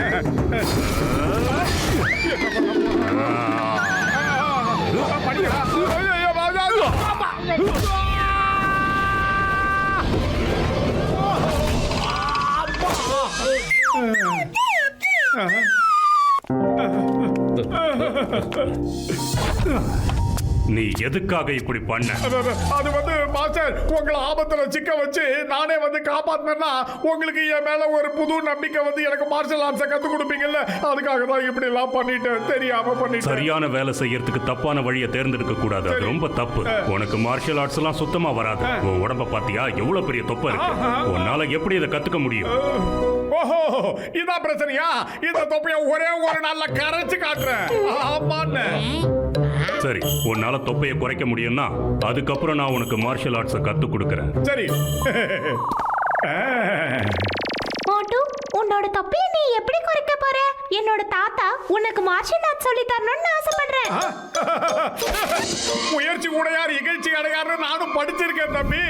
நீ எதுக்காக இப்படி பண்ண? அது வந்து மாஸ்டர், உங்களை ஆபத்துல சிக்க வச்சு நானே வந்து காப்பாத்தினா உங்களுக்கு என் மேல ஒரு புது நம்பிக்கை வந்து எனக்கு மார்ஷல் ஆர்ட்ஸை கத்து கொடுப்பீங்கல்ல, அதுக்காக தான் இப்படி எல்லாம் பண்ணிட்டேன். தெரியாம பண்ணிட்டேன். சரியான வேலை செய்யறதுக்கு தப்பான வழியை தேர்ந்தெடுக்க கூடாது. அது ரொம்ப தப்பு. உனக்கு மார்ஷல் ஆர்ட்ஸ் எல்லாம் சுத்தமா வராது. உன் உடம்ப பாத்தியா எவ்வளவு பெரிய தொப்பை இருக்கு. உன்னால எப்படி இதை கத்துக்க முடியும்? ஓஹோ, இதான் பிரச்சனையா? இந்த தொப்பைய ஒரே ஒரு நாள்ல கரைச்சு காட்டுறேன். ஆமான்னு. சரி, உன்னால தொப்பையை குறைக்க முடியும்னா அதுக்கப்புறம் நான் உனக்கு மார்ஷல் ஆர்ட்ஸை கத்து கொடுக்கறேன். சரி. மோட்டு, உன்னோட தொப்பையை நீ எப்படி குறைக்க போற? என்னோட தாத்தா உனக்கு மார்ஷல் ஆர்ட்ஸ் சொல்லி தரணும்னு ஆசைப்படுறேன். முயற்சி உடையார் இகழ்ச்சி அடையார்னு நானும் படிச்சிருக்கேன் தம்பி.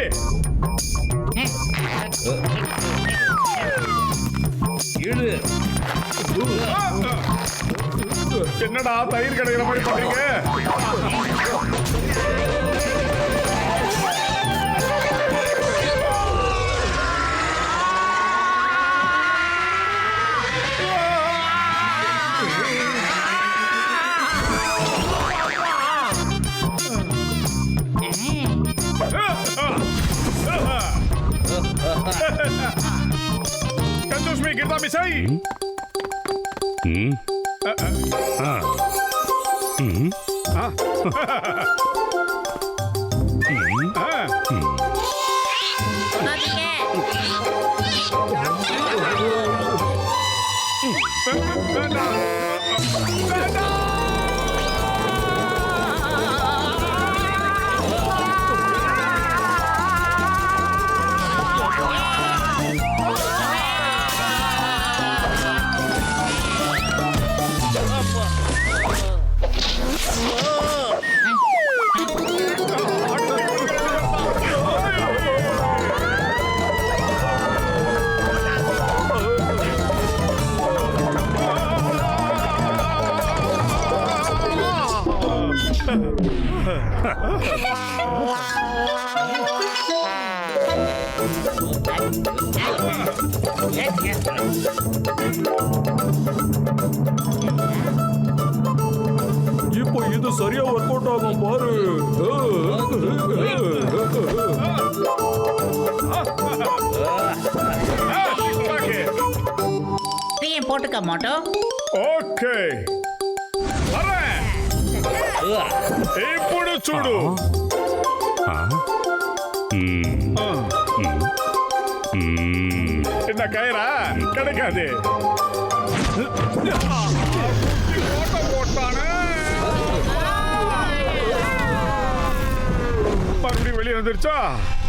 என்னடா தயிர் கடையிற மாதிரி பண்றீங்க? Kannst du mir gib mir sei? இப்போ இது சரியா ஒர்க் அவுட் ஆகும் பாரு. நீயும் போட்டுக்க மோட்டோ. ఓకే అరే ఇప్పుడు చూడు இந்த கயிறா கிடைக்காது போட்டானே மறுபடியும் வெளியே வந்துருச்சா?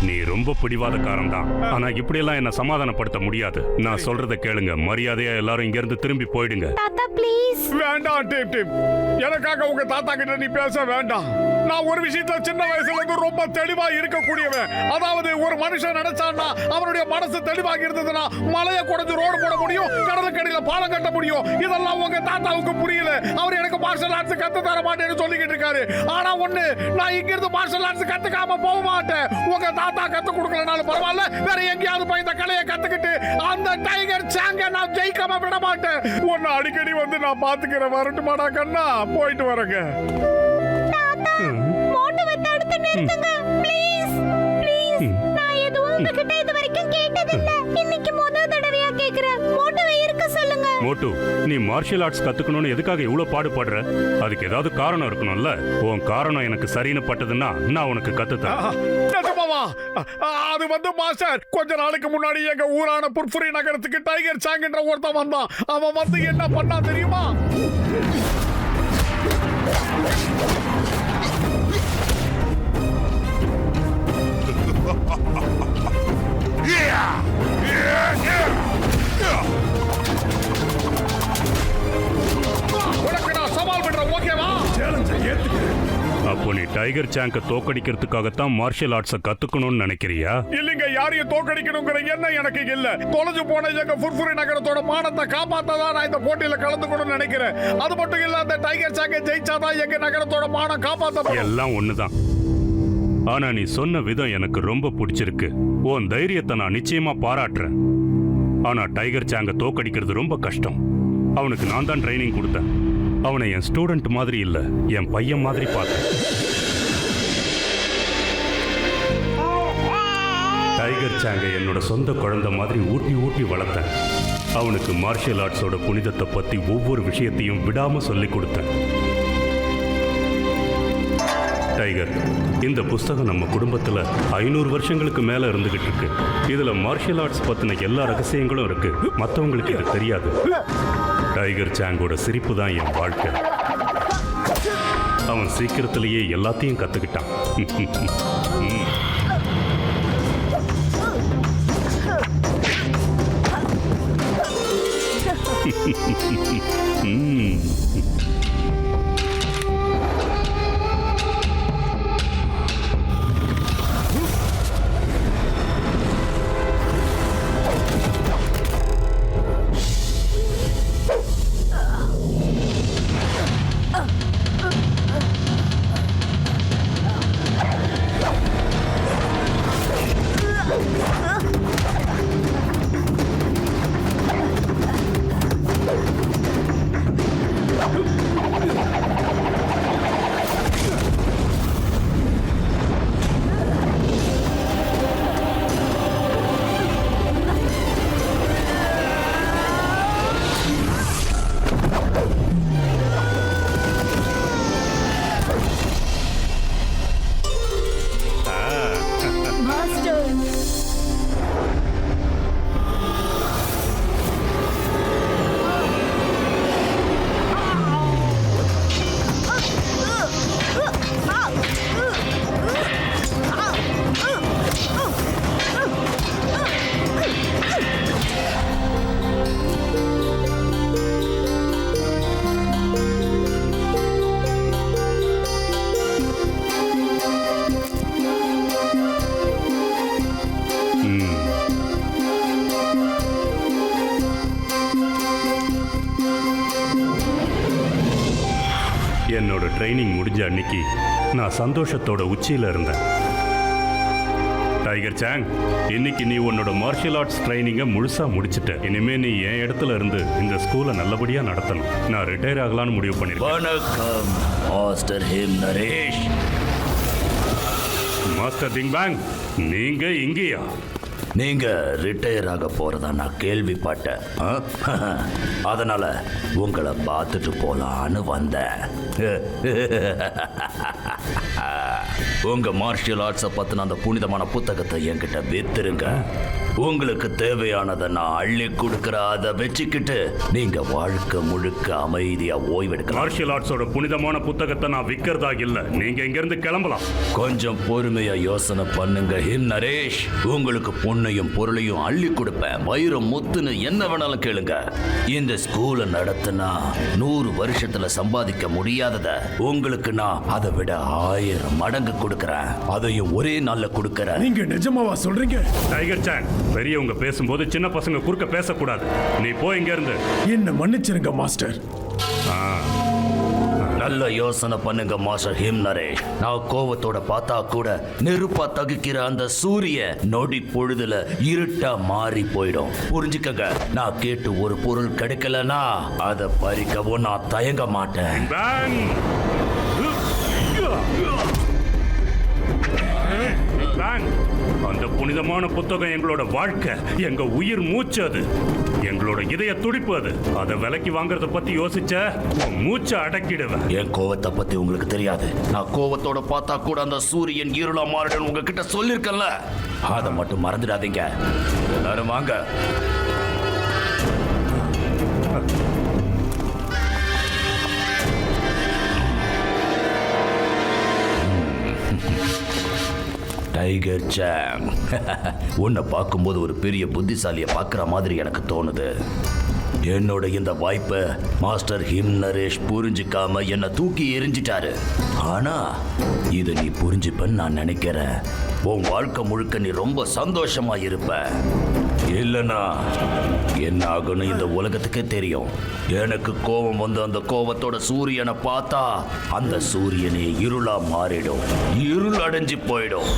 நீ ரொம்ப பிடிவாதக்காரன் தான். ஆனா இப்படி எல்லாம் என்ன சமாதானப்படுத்த முடியாது. நான் சொல்றத கேளுங்க. மரியாதையா எல்லாரும் இங்க இருந்து திரும்பி போயிடுங்க. தாத்தா ப்ளீஸ். வேண்டாம் டீப் டீப், எனக்காக உங்க தாத்தா கிட்ட நீ பேச வேண்டாம். நான் ஒரு விஷயத்துல சின்ன வயசுல இருந்து ரொம்ப தெளிவா இருக்கக்கூடியவன். அதாவது ஒரு மனுஷன் நினைச்சான்னா அவனுடைய மனசு தெளிவாக இருந்ததுன்னா மலையை குடைஞ்சு ரோடு போட முடியும், கடலுக்கடியில பாலம் கட்ட முடியும். இதெல்லாம் உங்க தாத்தாவுக்கு புரியல. அவர் எனக்கு மார்ஷல் ஆர்ட்ஸ் கத்து தர மாட்டேன்னு சொல்லிக்கிட்டு இருக்காரு. ஆனா ஒண்ணு, நான் இங்க இருந்து மார்ஷல் ஆர்ட்ஸ் கத்துக்காம போக மாட்டேன். உங்க தாத்தா கத்து கொடுக்கலனாலும் பரவாயில்ல, வேற எங்கேயாவது போய் இந்த கலையை கத்துக்கிட்டு அந்த டைகர் சாங்க நான் ஜெயிக்காம விட மாட்டேன். உன்னை அடிக்கடி வந்து நான் பாத்துக்கிறேன். வரட்டுமாடா கண்ணா? போயிட்டு வரேங்க. மோட்டோவை தடுத்து நிறுத்துங்க ப்ளீஸ் ப்ளீஸ். நான் எதுவும் உங்ககிட்ட இது வரைக்கும் கேட்டதில்ல. இன்னைக்கு முதல் தடவையா கேக்குறேன். மோட்டோவை இருக்க சொல்லுங்க. மோட்டு, நீ மார்ஷியல் ஆர்ட்ஸ் கத்துக்கணும்னு எதுக்காக இவ்வளவு பாடுபடுற? அதுக்கு ஏதாவது காரணம் இருக்கணும்ல. உன் காரணம் எனக்கு சரின்னு பட்டதுன்னா நான் உனக்கு கத்துத்தரேன். நிஜமாவா? அது வந்து மாஸ்டர், கொஞ்ச நாளைக்கு முன்னாடி எங்க ஊரான புர்ஃபுரி நகரத்துக்கு டைகர் சாங்ன்ற ஒருத்தன் வந்தான். அவன் வந்து என்ன பண்ணா தெரியுமா? உனக்கு நான் சவால் பண்றேன், ஓகேவா? அப்போ நீ டைகர் சாங்க தோக்கடிக்கிறதுக்காகத்தான் மார்ஷியல் ஆர்ட்ஸை கத்துக்கணும்னு நினைக்கிறியா? இல்லைங்க, யாரையும் தோக்கடிக்கணுங்கிற எண்ணம் எனக்கு இல்ல. தொலைஞ்சு போன எங்க புர்ஃபுரி நகரத்தோட மானத்தை காப்பாத்ததான் நான் இந்த போட்டியில கலந்துக்கணும்னு நினைக்கிறேன். அது மட்டும் இல்ல, அந்த டைகர் சாங்க ஜெயிச்சாதான் எங்க நகரத்தோட மானம் காப்பாத்த. எல்லாம் ஒண்ணுதான். ஆனா நீ சொன்ன விதம் எனக்கு ரொம்ப பிடிச்சிருக்கு. உன் தைரியத்தை நான் நிச்சயமா பாராட்டுறேன். ஆனா டைகர் சாங்க தோக்கடிக்கிறது ரொம்ப கஷ்டம். அவனுக்கு நான் தான் ட்ரைனிங் கொடுத்தேன். அவனை என் ஸ்டூடெண்ட் மாதிரி இல்ல, என் பையன் மாதிரி பார்த்தேன். டைகர் சாங்க என்னோட சொந்த குழந்தை மாதிரி ஊட்டி ஊட்டி வளர்த்தேன். அவனுக்கு மார்ஷியல் ஆர்ட்ஸோட புனிதத்தை பத்தி ஒவ்வொரு விஷயத்தையும் விடாம சொல்லி கொடுத்தேன். டைகர், இந்த புஸ்தகம் நம்ம குடும்பத்துல 500 வருஷங்களுக்கு மேல இருந்துகிட்டு இருக்கு. இதுல மார்ஷியல் ஆர்ட்ஸ் பத்தின எல்லா ரகசியங்களும் இருக்கு. மத்தவங்களுக்கு இது தெரியாது. டைகர் சாங்கோட சிரிப்பு தான் என் வாழ்க்கை. அவன் சீக்கிரத்திலேயே எல்லாத்தையும் கத்துக்கிட்டான். ட்ரைனிங் முடிஞ்ச அன்னைக்கு நான் சந்தோஷத்தோட உச்சியில இருந்தேன். டைகர் சாங், இன்னைக்கு நீ உன்னோட மார்ஷியல் ஆர்ட்ஸ் ட்ரைனிங்கை முழுசா முடிச்சிட்ட. இனிமே நீ என் இடத்துல இருந்து இந்த ஸ்கூலை நல்லபடியா நடத்தணும். நான் ரிட்டையர் ஆகலான்னு முடிவு பண்ணிருக்கேன். வணக்கம் master him Naresh. Master Ding bang, நீங்க இங்கேயா? நீங்க ரிட்டையர் ஆக போறதா நான் கேள்விப்பட்டேன். அதனால உங்களை பார்த்துட்டு போலான்னு வந்தேன். உங்க மார்ஷியல் ஆர்ட்ஸை பத்தின அந்த புனிதமான புத்தகத்தை என்கிட்ட வித்துருங்க. உங்களுக்கு தேவையானதை நான் அள்ளி கொடுக்கிற, அதை வச்சுக்கிட்டு நீங்க வாழ்க்கை முழுக்க அமைதியா ஓய்வெடுக்கலாம். மார்ஷியல் ஆர்ட்ஸோட புனிதமான புத்தகத்தை நான் விற்கிறதா இல்ல. நீங்க இங்க இருந்து கிளம்பலாம். கொஞ்சம் பொறுமையா யோசனை பண்ணுங்க ஹிம் நரேஷ். உங்களுக்கு பொண்ணையும் பொருளையும் அள்ளி கொடுப்பேன். வைரம் முத்துன்னு என்ன வேணாலும் கேளுங்க. இந்த ஸ்கூலை நடத்தினா 100 வருஷத்துல சம்பாதிக்க முடியாதத உங்களுக்கு நான் அதை விட 1000 மடங்கு கொடுக்கறேன். அதையும் ஒரே நாள்ல கொடுக்கறேன். நீங்க நிஜமாவா சொல்றீங்க? டைகர் சாங், பெரியவங்க பேசும்போது சின்ன பசங்க குறுக்க பேசக்கூடாது. நீ போய் இங்க இருந்து. என்ன மன்னிச்சிருங்க மாஸ்டர். நல்ல யோசனை பண்ணுங்க மாஸ்டர் ஹிம் நரேஷ். நான் கோவத்தோட பார்த்தா கூட நெருப்பா தகிக்கிற அந்த சூரிய நொடி பொழுதுல இருட்டா மாறி போயிடும். புரிஞ்சுக்கங்க, நான் கேட்டு ஒரு பொருள் கிடைக்கலனா அதை பறிக்கவும் நான் தயங்க மாட்டேன். பேங்! பேங்! அந்த புனிதமான புத்தகம் எங்களோட வாழ்க்கை, எங்க உயிர் மூச்சு. அது எங்களோட இதய துடிப்பு. அது அதை விலைக்கு வாங்குறத பத்தி யோசிச்ச மூச்சை அடக்கிடுவேன். என் கோவத்தை பத்தி உங்களுக்கு தெரியாது. நான் கோவத்தோட பார்த்தா கூட அந்த சூரியன் இருளா மாறிடும் உங்ககிட்ட சொல்லிருக்கல. அதை மட்டும் மறந்துடாதீங்க. எல்லாரும் வாங்க. டைகர் சாங், உன்னை பார்க்கும்போது ஒரு பெரிய புத்திசாலியை பார்க்குற மாதிரி எனக்கு தோணுது. என்னோட இந்த வாய்ப்பை மாஸ்டர் ஹிம் நரேஷ் புரிஞ்சுக்காம என்னை தூக்கி எரிஞ்சிட்டாரு. ஆனா இதை நீ புரிஞ்சுப்பன்னு நான் நினைக்கிறேன். உன் வாழ்க்கை முழுக்க நீ ரொம்ப சந்தோஷமா இருப்ப. இல்லைன்னா என்ன ஆகுன்னு இந்த உலகத்துக்கே தெரியும். எனக்கு கோபம் வந்து அந்த கோபத்தோட சூரியனை பார்த்தா அந்த சூரியனே இருளா மாறிடும். இருள் அடைஞ்சு போயிடும்.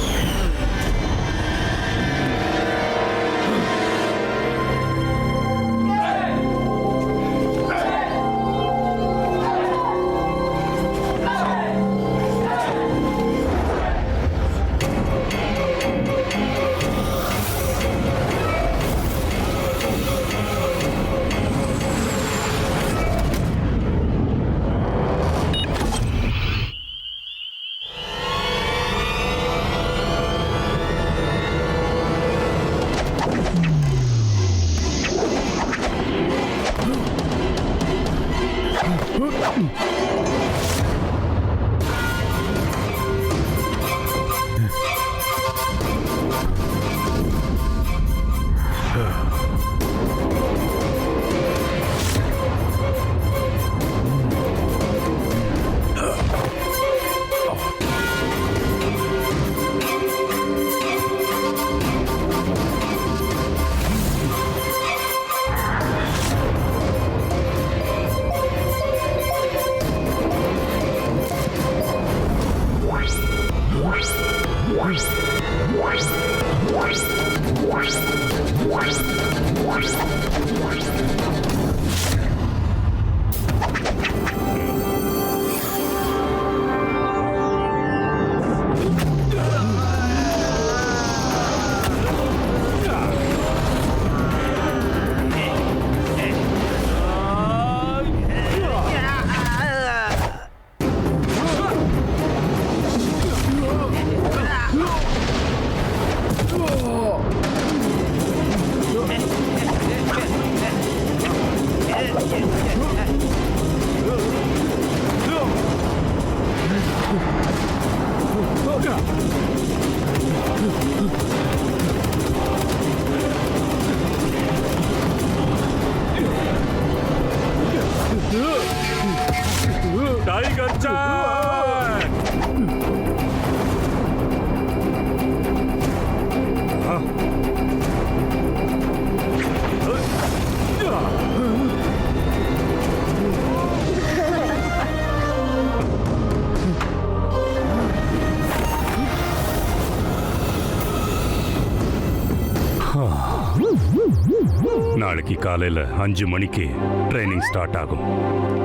நாளைக்கு காலையில 5 மணிக்கு ட்ரைனிங் ஸ்டார்ட் ஆகும்.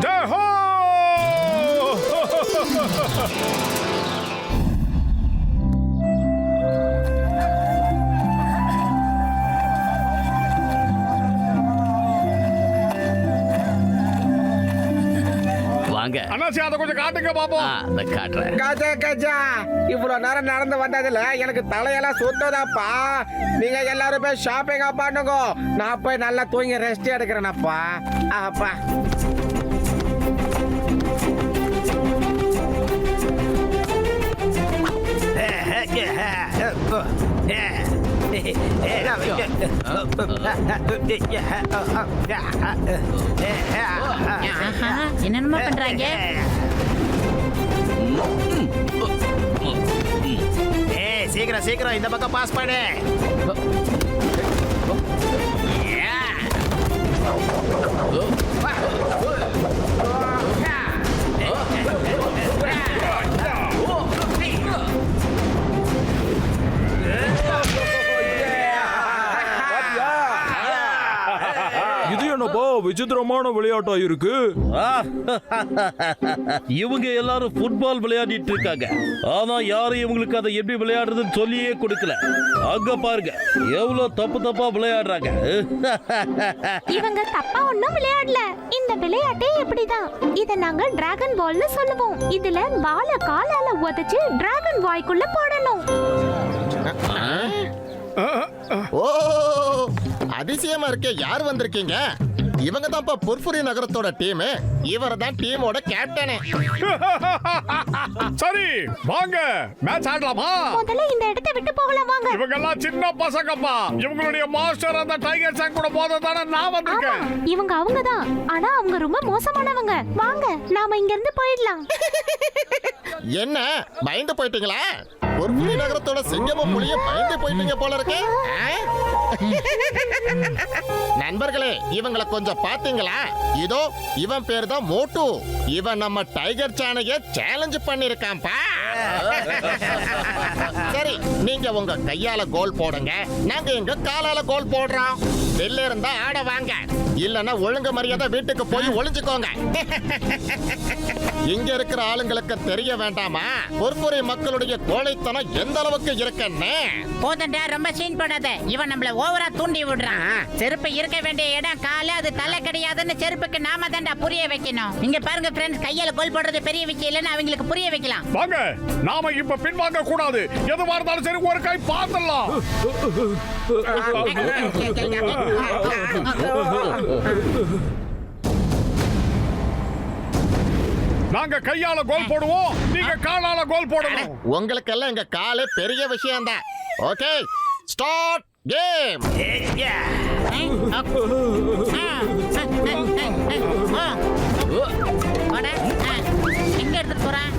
ஜெய் ஹோ! வாங்க. அண்ணாச்சி அதை கொஞ்சம் காட்டுங்க பாப்போம். காட்டுறேன். கஜா கஜா இவ்வளவு நேரம் நடந்து வந்ததுல எனக்கு தலையெல்லாம் சுத்ததாப்பா. நீங்க எல்லாரும் போய் ஷாப்பிங்கா பண்ணுங்க. நான் போய் நல்லா தூங்கி ரெஸ்ட் எடுக்கிறேனப்பா. அப்பா என்னென்னமோ பண்றாங்க. சீக்கிரம் சீக்கிரம் இந்த பக்கம் பாஸ் பண்ணு. இது என்னப்பா விசித்திரமான விளையாட்டா இருக்கு. இவங்க எல்லாரும் ஃபுட்பால் விளையாடிட்டு இருக்காங்க. ஆனா யாரும் இவங்களுக்கு அதை எப்படி விளையாடுறதுன்னு சொல்லியே கொடுக்கல. அங்க பாருங்க எவ்வளவு தப்பு தப்பா விளையாடுறாங்க. இவங்க தப்பா ஒண்ணும் விளையாடல. இந்த விளையாட்டே இப்படிதான். இத நாங்க டிராகன் பால்னு சொல்லுவோம். இதுல பால காலால உதைச்சு டிராகன் வாய்க்குள்ள போடணும். ஓ அதிசயமா இருக்கே. யார் வந்திருக்கீங்க? இவங்க தான்ப்பா பொர்ஃபுரி நகரத்தோட டீம். இவர் தான் டீமோட கேப்டனே. சரி வாங்க மேட்ச் ஆடலாமா? முதல்ல இந்த இடத்தை விட்டு போகலாம் வாங்க. இவங்க எல்லாம் சின்ன பசங்கப்பா. இவங்களுடைய மாஸ்டர் அந்த டைகர் சாங் கூட போத தானே நான் ஆமா வந்திருக்கேன். இவங்க அவங்கதான். ஆனா அவங்க ரொம்ப மோசமானவங்க. வாங்க நாம இங்க இருந்து போயிடலாம். என்ன பயந்து போயிட்டீங்களா? பொர்ஃபுரி நகரத்தோட சிங்கமும் புலியும் பயந்து போயிட்டீங்க போல இருக்கு. நண்பர்களே இவங்களை கொஞ்சம் பாத்தீங்களா? இதோ இவன் பேர் தான் மோட்டு. இவன் நம்ம டைகர் சானைய சேலஞ்ச் பண்ணிருக்கான்பா. சரி நீங்க உங்க கையால கோல் போடுங்க, நாங்க எங்க காலால கோல் போடுறோம். வெளில இருந்தா ஆட வாங்க, இல்லன்னா ஒழுங்கு மரியாதை வீட்டுக்கு போய் ஒளிஞ்சுக்கோங்க. இங்க இருக்கிற ஆளுங்களுக்கு தெரிய வேண்டாமா பொர்ஃபுரி மக்களுடைய கோழைத்தனம் எந்த அளவுக்கு இருக்குன்னு? போதண்டா ரொம்ப சீன் போடாத. இவன் நம்மள ஓவரா தூண்டி விடுறான். செருப்பு இருக்க வேண்டிய இடம் காலு, அது தலை கிடையாதுன்னு செருப்புக்கு நாம தான்டா புரிய வைக்கணும். இங்க பாருங்க ஃப்ரெண்ட்ஸ், கையால கோல் போடுறது பெரிய விஷயம் இல்லைன்னு அவங்களுக்கு புரிய வைக்கலாம். வாங்க நாம இப்ப பின்வாங்க கூடாது. எதுவா இருந்தாலும் சரி ஒரு கை பார்த்துடலாம். நாங்க கையால கோல் போடுவோம், நீங்க காலால கோல் போடணும். உங்களுக்கெல்லாம் எங்க காலே பெரிய விஷயம் தான். Okay start game. எங்க எடுத்துட்டு போறேன்?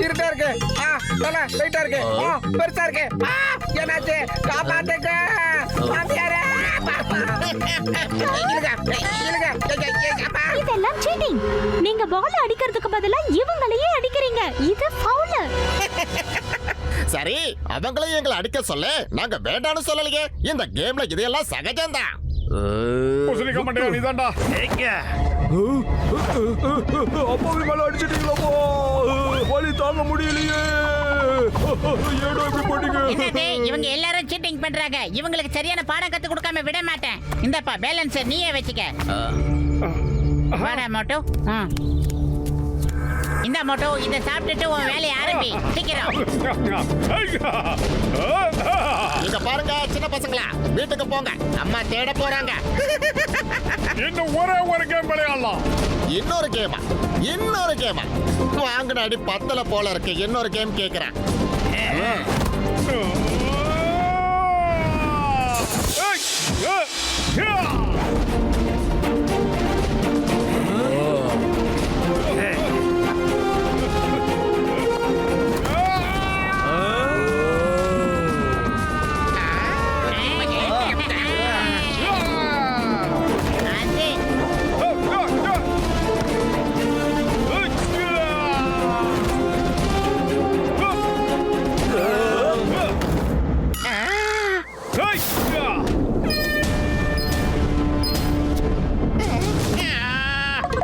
இருட்டா இருக்கு, லைட்டா இருக்கு, பெருசா இருக்கு. என்னாச்சு? காப்பாத்துங்க. இதெல்லாம் சீட்டிங். நீங்க பால் அடிக்கிறதுக்கு பதிலா இவங்களையே அடிக்கிறீங்க. இது ஃபவுல். சரி அவங்களையும் எங்களை அடிக்க சொல்ல, நாங்க வேண்டாம்னு சொல்லலையே. இந்த கேம்ல இதெல்லாம் சகஜம்தான். குசலிக்க மாட்டேன் நீதான்டா. அப்பாவி மேல அடிச்சிட்டீங்களப்பா. வலி தாங்க முடியலையே. ஏடா இப்படி பண்ணீங்க? என்னது இவங்க எல்லாரும் சீட்டிங் பண்றாங்க. இவங்களுக்கு சரியான பாடம் கத்து கொடுக்காம விட மாட்டேன். இந்தப்பா பேலன்ஸ் நீயே வச்சுக்க. வாடா மோட்டோ. இந்த மோட்டோ இத சாப்பிட்டுட்டு உன் வேலையை ஆரம்பி சீக்கிரம். இங்க பாருங்க சின்ன பசங்களா, வீட்டுக்கு போங்க, அம்மா தேட போறாங்க. இன்னும் ஒரே ஒரு கேம் விளையாடலாம். இன்னொரு கேமா வாங்கின அடி பத்தல போல இருக்கு. இன்னொரு கேம் கேக்குறேன்.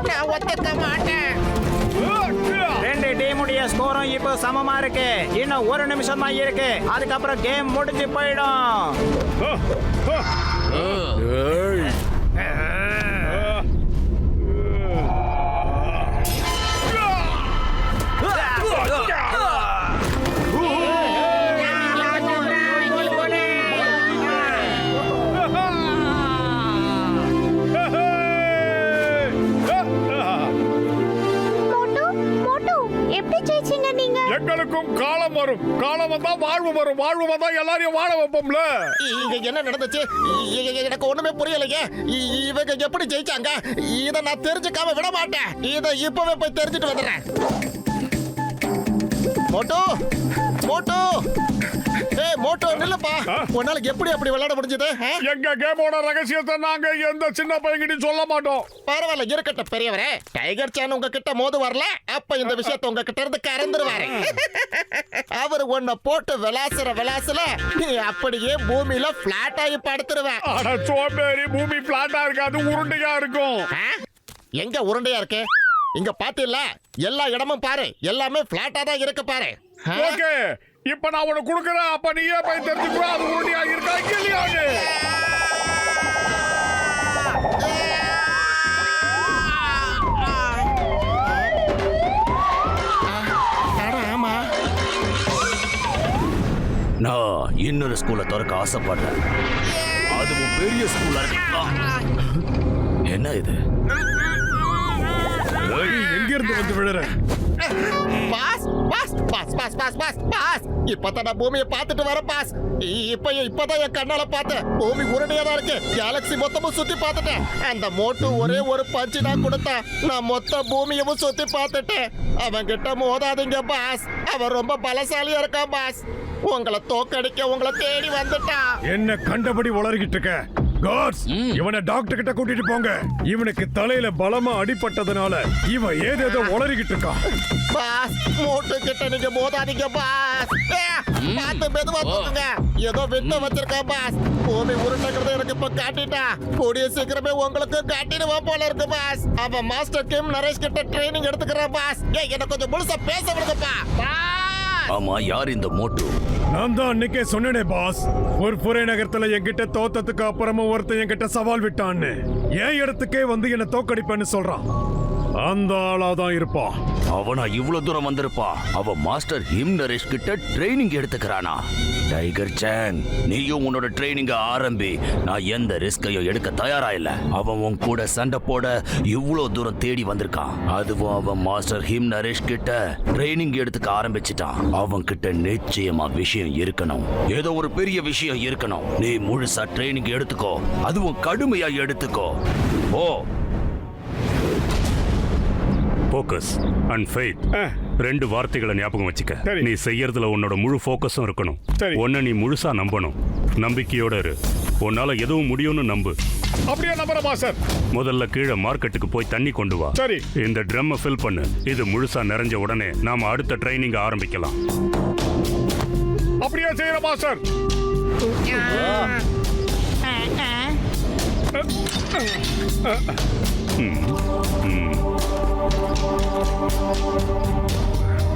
நான் ஒத்துக்க மாட்டேன். ரெண்டு டீமுடைய ஸ்கோரும் இப்போ சமமா இருக்கு. இன்னும் ஒரு நிமிஷம் தான் இருக்கு. அதுக்கப்புறம் கேம் முடிஞ்சு போயிடும். மோட்டு மோட்டு எப்படி ஜெயிச்சீங்க நீங்க? எங்களுக்கும் காலம் வரும். காலம் வந்தா வாழ்வு வரும். வாழ்வு வந்தா எல்லாரையும் வாழ வைப்போம்ல. இங்க என்ன நடந்துச்சு? எனக்கு ஒண்ணுமே புரியலையே. இவங்க எப்படி ஜெயிச்சாங்க? இத நான் தெரிஞ்சுக்காம விட மாட்டேன். இத இப்பவே போய் தெரிஞ்சுட்டு வந்துடுறேன். மோட்டோ மோட்டோ, ஏய் மோட்டோ நில்லுப்பா. உன்னால எப்படி அப்படி விளையாட முடிஞ்சது? எங்க கேமோட ரகசியத்தை நாங்க எந்த சின்ன பையன்கிட்டயும் சொல்ல மாட்டோம். பரவாயில்ல இருக்கட்டும் பெரியவரே. டைகர் சான் உங்ககிட்ட மோது வரல, அப்ப இந்த விஷயத்தை உங்ககிட்ட இருந்து கறந்துருவாரு. அவர் உன்னை போட்டு விளாசுல நீ அப்படியே பூமியில பிளாட் ஆகி படுத்துருவேன். அட சோம்பேறி, பூமி பிளாட்டா இருக்காது, உருண்டையா இருக்கும். எங்க உருண்டையா இருக்கு? இங்க பாத்தீல்ல, எல்லா இடமும் பாரு, எல்லாமே பிளாட்டா தான் இருக்கு பாரு. ஓகே, இப்ப நான் உனக்கு கொடுக்கறேன். அப்ப நீயே போய் தெரிஞ்சுக்கோ அது உருண்டையா இருக்கா இல்லையான்னு. ஆமா, நான் இன்னொரு ஸ்கூலை திறக்க ஆசைப்படுறேன். அதுவும் பெரிய ஸ்கூலா இருக்கு. என்ன இது? எங்க இருந்து வந்து விழுற? Boss boss boss boss boss boss boss. இப்பதான் நான் பூமியை பார்த்துட்டு வரேன் பாஸ். இப்பதான் என் கண்ணால பார்த்தேன். பூமி உருண்டையா தான் இருக்கு. கேலக்ஸி மொத்தமும் சுத்தி பார்த்துட்டேன். அந்த மோட்டு ஒரே ஒரு பஞ்சு தான் கொடுத்தான். நான் மொத்த பூமியவும் சுத்தி பார்த்துட்டேன். அவன் கிட்ட மோதாதீங்க பாஸ். அவன் ரொம்ப பலசாலியா இருக்கான் பாஸ். உங்களை தோக்கடிக்க உங்களை தேடி வந்துட்டான். என்ன கண்டபடி வளர்கிட்டு இருக்க? காட்ஸ், இவனை டாக்டர் கிட்ட கூட்டிட்டு போங்க. இவனுக்கு தலையில பலமா அடிபட்டதுனால இவன் ஏதேதோ உளறிக்கிட்டு இருக்கான். பாஸ், மோட்டு கிட்ட நீங்க மோதாதீங்க பாஸ். பார்த்து மெதுவா தூக்குங்க. ஏதோ விட்ட வச்சிருக்கேன் பாஸ். பூமி உருண்டைங்கிறத எனக்கு இப்ப காட்டிட்டா. கூடிய சீக்கிரமே உங்களுக்கு காட்டிடுவான் போல இருக்கு பாஸ். அவன் மாஸ்டர் கிம் நரேஷ் கிட்ட ட்ரைனிங் எடுத்துக்கிறான் பாஸ். என்ன கொஞ்சம் முழுசா பேச விடுங்கப்பா. ஆமா, யார் இந்த மோட்டு? நான் தான் அன்னைக்கே சொன்னேனே பாஸ், ஒரு புரை நகரத்துல என்கிட்ட தோத்ததுக்கு அப்புறமா ஒருத்தன் என்கிட்ட சவால் விட்டான்னு. என் இடத்துக்கே வந்து என்ன தோக்கடிப்பேன்னு சொல்றான். அந்த ஆளாதான் இருப்பான். அவனா இவ்வளவு தூரம் வந்திருப்பா? அவன் மாஸ்டர் ஹிம் நரேஷ் கிட்ட ட்ரைனிங் எடுத்துக்கிறானா? டைகர் சான், நீயும் உன்னோட ட்ரைனிங்க ஆரம்பி. நான் எந்த ரிஸ்கையும் எடுக்க தயாரா இல்ல. அவன் உன் கூட சண்டை போட இவ்வளவு தூரம் தேடி வந்திருக்கான். அதுவும் அவன் மாஸ்டர் ஹிம் நரேஷ் கிட்ட ட்ரைனிங் எடுத்துக்க ஆரம்பிச்சிட்டான். அவன் கிட்ட நிச்சயமா விஷயம் இருக்கணும். ஏதோ ஒரு பெரிய விஷயம் இருக்கணும். நீ முழுசா ட்ரைனிங் எடுத்துக்கோ, அதுவும் கடுமையா எடுத்துக்கோ. ஓ, ஃபோக்கஸ் அண்ட் ஃபெய்த், ரெண்டு வார்த்தைகளை ஞாபகம் வச்சுக்க. நீ செய்யறதுல உன்னோட முழு ஃபோக்கஸும் இருக்கணும். உன்னை நீ முழுசா நம்பணும். நம்பிக்கையோட இரு. உன்னால எதுவும் முடியும்னு நம்பு. அப்படியே நம்புறமா சார்? முதல்ல கீழே மார்க்கெட்டுக்கு போய் தண்ணி கொண்டு வா. சரி. இந்த ட்ரம்மை ஃபில் பண்ணு. இது முழுசா நிறைஞ்ச உடனே நாம அடுத்த ட்ரைனிங் ஆரம்பிக்கலாம். அப்படியே செய்யறமா சார்?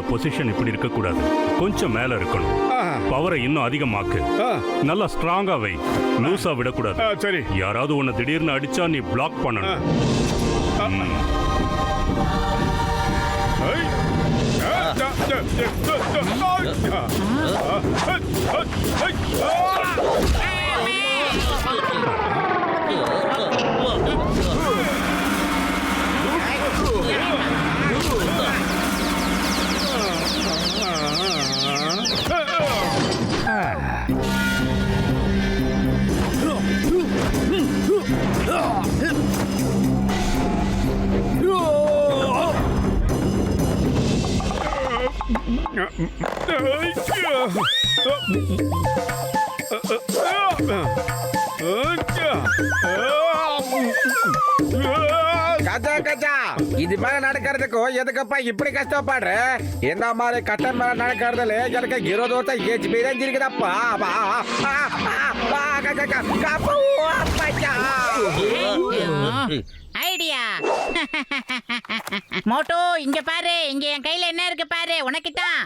உன்னோட பொசிஷன் இப்படி இருக்க கூடாது, கொஞ்சம் மேல இருக்கணும். பவரை இன்னும் அதிகமாக்கு, நல்லா ஸ்ட்ராங்கா வை, லூசா விடக்கூடாது. சரி. யாராவது உன்னை திடீர்னு அடிச்சா நீ பிளாக் பண்ணணும். கஜா கஜா, இது மேல நடக்கிறதுக்கும் எதுக்கப்பா இப்படி கஷ்டப்படுற? இந்த மாதிரி கட்டம் மேல நடக்கிறதுல எனக்கு 20 வருஷம் ஏஜ் பேரஞ்சு இருக்குதாப்பா. ஐடியா. மோட்டோ இங்க பாரு, இங்க என் கையில என்ன இருக்கு பாரு, உனக்கு தான்.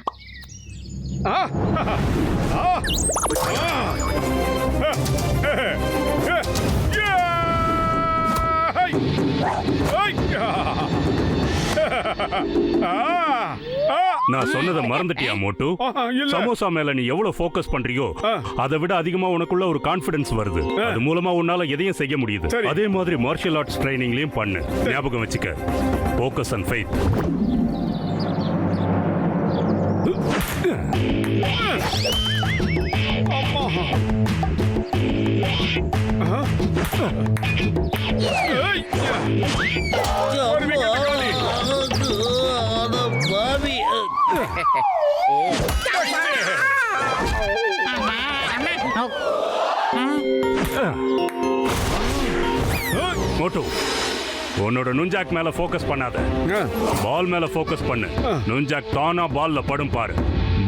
நான் சொன்னதை மறந்துட்டியா மோட்டு? சமோசா மேல நீ எவ்வளவு ஃபோக்கஸ் பண்றியோ அதை விட அதிகமா உனக்குள்ள ஒரு கான்ஃபிடன்ஸ் வருது. அது மூலமா உன்னால எதையும் செய்ய முடியுது. அதே மாதிரி மார்ஷியல் ஆர்ட்ஸ் ட்ரைனிங்லயும் பண்ணு. ஞாபகம் வச்சுக்க, ஃபோக்கஸ் அண்ட் ஃபெய்த். மோட்டு, உன்னோட நுஞ்சாக் மேல ஃபோக்கஸ் பண்ணாத, பால் மேல ஃபோக்கஸ் பண்ணு. நுஞ்சாக் தானா பால்ல படும் பாரு.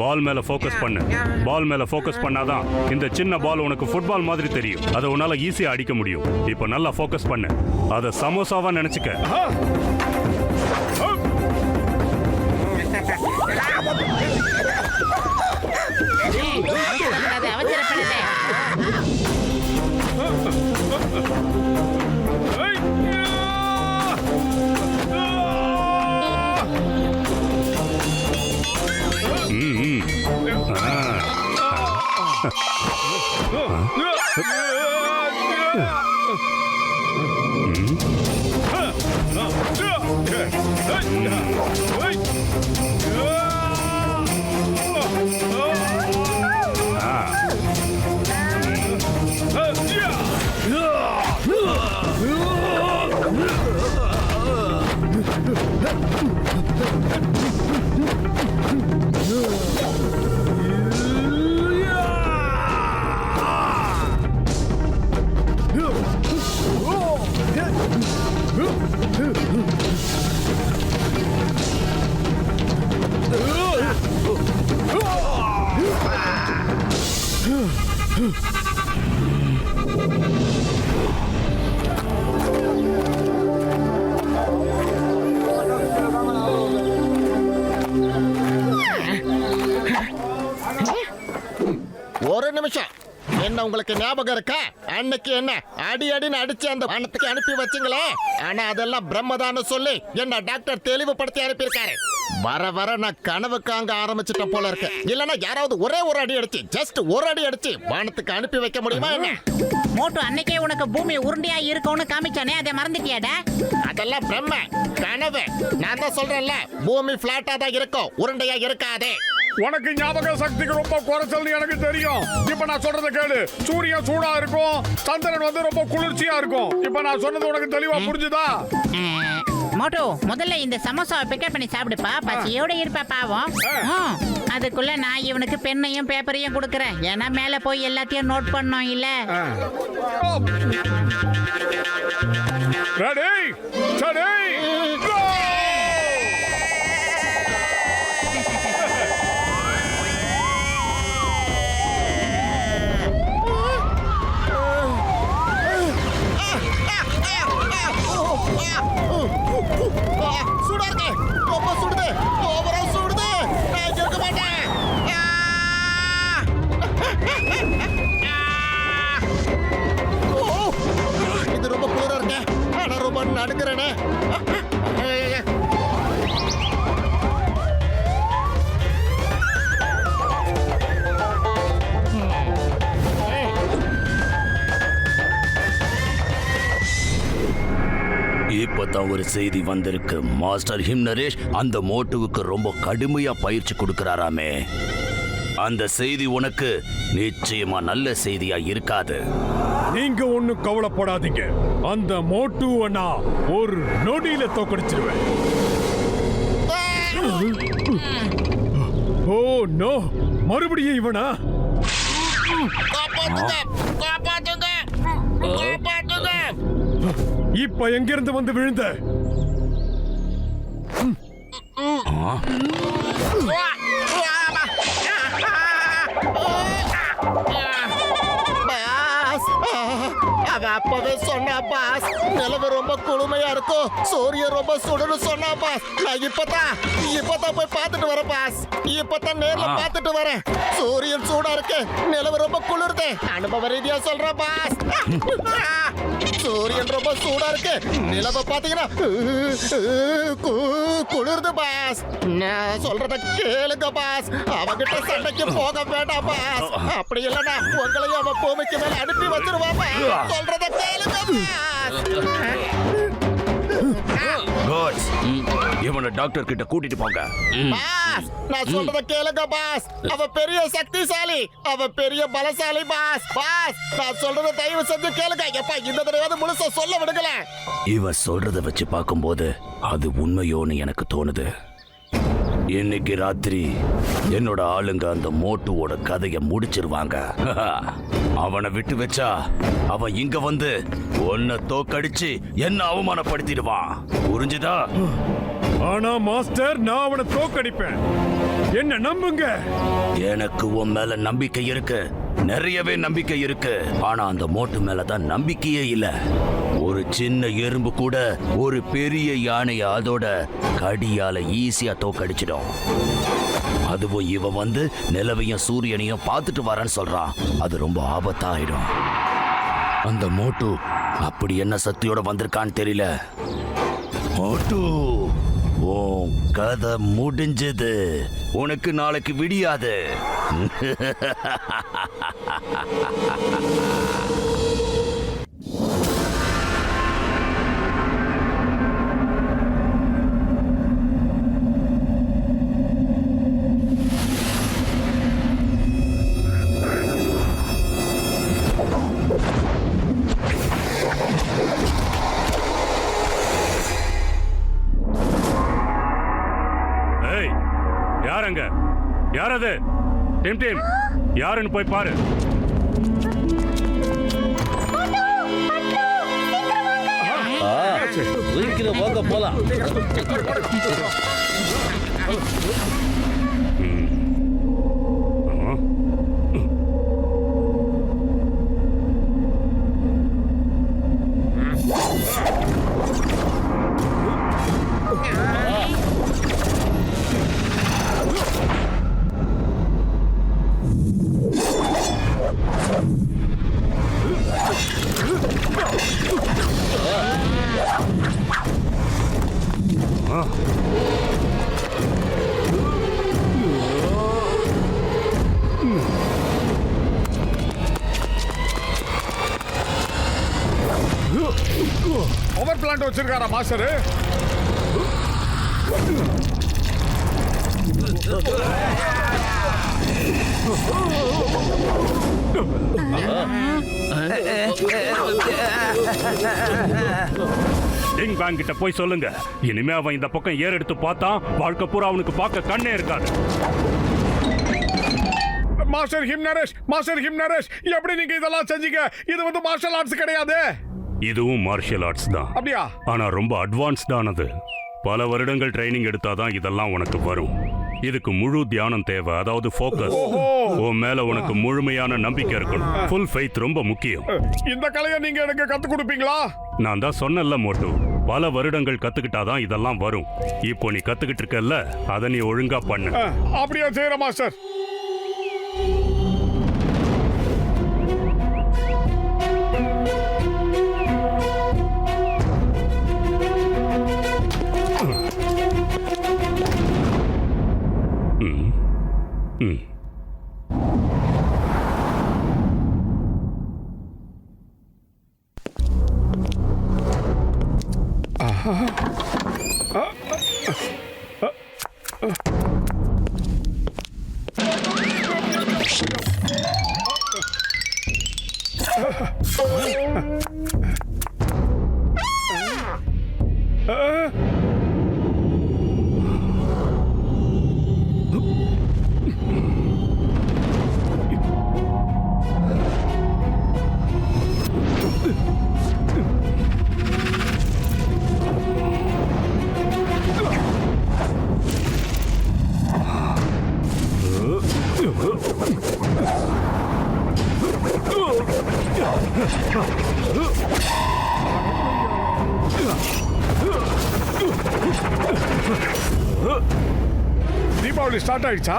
பால் மேல ஃபோக்கஸ் பண்ணு. பால் மேல ஃபோக்கஸ் பண்ணாதான் இந்த சின்ன பால் உனக்கு ஃபுட்பால் மாதிரி தெரியும். அதை உன்னால ஈஸியா அடிக்க முடியும். இப்போ நல்லா ஃபோக்கஸ் பண்ணு. அதை சமோசாவா நினைச்சுக்க. அவசரப்படாத. ஒரு நிமிஷம், என்ன உங்களுக்கு ஞாபகம் இருக்கா? அன்னைக்கு என்ன அடி அடின்னு அடிச்சு அந்த வானத்துக்கு அனுப்பி வச்சிங்களே, ஆனா அதெல்லாம் பிரம்மதான்னு சொல்லி என்ன டாக்டர் தெளிவுபடுத்தி அனுப்பியிருக்காரு. வர வர நான் கனவு காங்க ஆரம்பிச்சிட்டேன் போல இருக்கு. இல்லனா யாராவது ஒரே ஒரு அடி அடிச்சு, ஜஸ்ட் ஒரு அடி அடிச்சு வானத்துக்கு அனுப்பி வைக்க முடியுமா என்ன? மோட்டு அன்னைக்கே உனக்கு பூமி உருண்டையா இருக்கும்னு காமிச்சானே, அதை மறந்துட்டியாடா? அதெல்லாம் பிரம்ம கனவு. நான் தான் சொல்றேன்ல, பூமி பிளாட்டா தான் இருக்கும், உருண்டையா இருக்காதே. உனக்கு ஞாபக சக்திக்கு ரொம்ப குறைச்சல் எனக்கு தெரியும். இப்ப நான் சொல்றத கேளு. சூரியன் சூடா இருக்கும், சந்திரன் வந்து ரொம்ப குளிர்ச்சியா இருக்கும். இப்ப நான் சொன்னது உனக்கு தெளிவா புரிஞ்சுதா? மோட்டு முதல்ல இந்த சமோசாவை பிக்கப் பண்ணி சாப்பிடுப்பா, பசியோட இருப்பா பாவம். அதுக்குள்ள நான் இவனுக்கு பெண்ணையும் பேப்பரையும் கொடுக்கறேன். ஏன்னா மேல போய் எல்லாத்தையும் நோட் பண்ணோம் இல்ல. ரெடி சரி கோ! சுடா இருக்கு, ரொம்ப சுடுது, ஓவரா சுடுது. ரொம்ப நடுக்கிறேனே. இப்பதான் ஒரு செய்தி வந்திருக்கு. மாஸ்டர் ஹிம்னரேஷ் அந்த மோட்டுவுக்கு ரொம்ப கடுமையா பயிற்சி கொடுக்கறாராமே. அந்த செய்தி உனக்கு நிச்சயமா நல்ல செய்தியா இருக்காது. நீங்க ஒண்ணும் கவலைப்படாதீங்க. அந்த மோட்டுவை நான் ஒரு நொடியில தோக்கடிச்சிருவேன். ஓ நோ, மறுபடியும் இவனா? இப்ப எங்கிருந்து வந்து விழுந்த? பாஸ், அவன் அப்பவே சொன்னா பாஸ், நிலவு ரொம்ப குளுமையா இருக்கும், சூரியன் ரொம்ப சுடுன்னு சொன்னா பாஸ். நான் இப்பதான் போய் பார்த்துட்டு வரேன் பாஸ். இப்பதான் நேர்ல பார்த்துட்டு வரேன். சூரியன் சூடா இருக்கு, நிலவு ரொம்ப குளிருது. அனுபவ ரீதியா சொல்றேன் பாஸ். சூரியன் ரொம்ப சூடா இருக்கு, நிலவை பாத்தீங்கன்னா குளிருது பாஸ். நான் சொல்றத கேளுங்க பாஸ். அவகிட்ட சண்டைக்கு போக வேண்டாம் பாஸ். அப்படி இல்லைன்னா உங்களையும் அவன் பூமிக்கு மேல அனுப்பி வச்சிருவான் பாஸ். சொல்றத கேளுங்க பாஸ். இவனை டாக்டர் கிட்ட கூட்டிட்டு போங்க. பாஸ், நான் சொல்றத கேளுங்க பாஸ். அவ பெரிய சக்திசாலி, அவ பெரிய பலசாலி பாஸ். பாஸ், நான் சொல்றத தயவு செஞ்சு கேளுங்க. எப்பா இந்த தடவை முழுசா சொல்ல விடுங்கள. இவ சொல்றத வச்சு பார்க்கும்போது அது உண்மையோன்னு எனக்கு தோணுது. இன்னைக்கு ராத்திரி என்னோட ஆளுங்க அந்த மோட்டுவோட கதையை முடிச்சிருவாங்க. அவனை விட்டு வச்சா அவன் இங்க வந்து உன்னை தோக்கடிச்சு என்ன அவமானப்படுத்திடுவான். புரிஞ்சுதா? ஆனா மாஸ்டர், நான் அவனை தோக்கடிப்பேன். என்ன நம்புங்க. எனக்கு உன் மேல நம்பிக்கை இருக்கு, நிறையவே நம்பிக்கை இருக்கு. ஆனா அந்த மோட்டு மேலதான் நம்பிக்கையே இல்ல. ஒரு சின்ன எறும்பு கூட ஒரு பெரிய யானைய அதோட கடியால ஈஸியா தோக்கடிச்சிடும். அதுவும் இவன் வந்து நிலவையும் சூரியனையும் பார்த்துட்டு வரேன்னு சொல்றான். அது ரொம்ப ஆபத்தா ஆயிடும். அந்த மோட்டு அப்படி என்ன சக்தியோட வந்திருக்கான்னு தெரியல. மோட்டு, உன் கதை முடிஞ்சது. உனக்கு நாளைக்கு விடியாது. யாரங்க? யாரது? டிம் டிம், யாருன்னு போய் பாரு. சீக்கிரம் வாங்க போலாம். பவர் பிளான்ட் வச்சிருக்காரா மாஸ்டர்? டிங் பேங் கிட்ட போய் சொல்லுங்க, இனிமே அவன் இந்த பக்கம் ஏர் எடுத்து பார்த்தான் வாழ்க்கை பூரா அவனுக்கு பார்க்க கண்ணே இருக்காது. மாஸ்டர் ஹிம்னரேஷ், எப்படி நீங்க இதெல்லாம் செஞ்சீங்க? இது வந்து மார்ஷல் ஆர்ட்ஸ் கிடையாது. இதுவும் மார்ஷியல் ஆர்ட்ஸ் தான். அப்படியா? ஆனா ரொம்ப அட்வான்ஸ்டானது. பல வருடங்கள் ட்ரைனிங் எடுத்தாதான் இதெல்லாம் உனக்கு வரும். இதுக்கு முழு தியானம் தேவை, அதாவது ஃபோக்கஸ். உன் மேல உனக்கு முழுமையான நம்பிக்கை இருக்கணும். ஃபுல் ஃபெய்த் ரொம்ப முக்கியம். இந்த கலையை நீங்க எனக்கு கத்து கொடுப்பீங்களா? நான் தான் சொன்னேன்ல மோட்டு, பல வருடங்கள் கத்துக்கிட்டாதான் இதெல்லாம் வரும். இப்போ நீ கத்துக்கிட்டு இருக்கல்ல, அதை நீ ஒழுங்கா பண்ணு. அப்படியே செய்யற மாஸ்டர். தீபாவளி ஸ்டார்ட் ஆயிடுச்சா?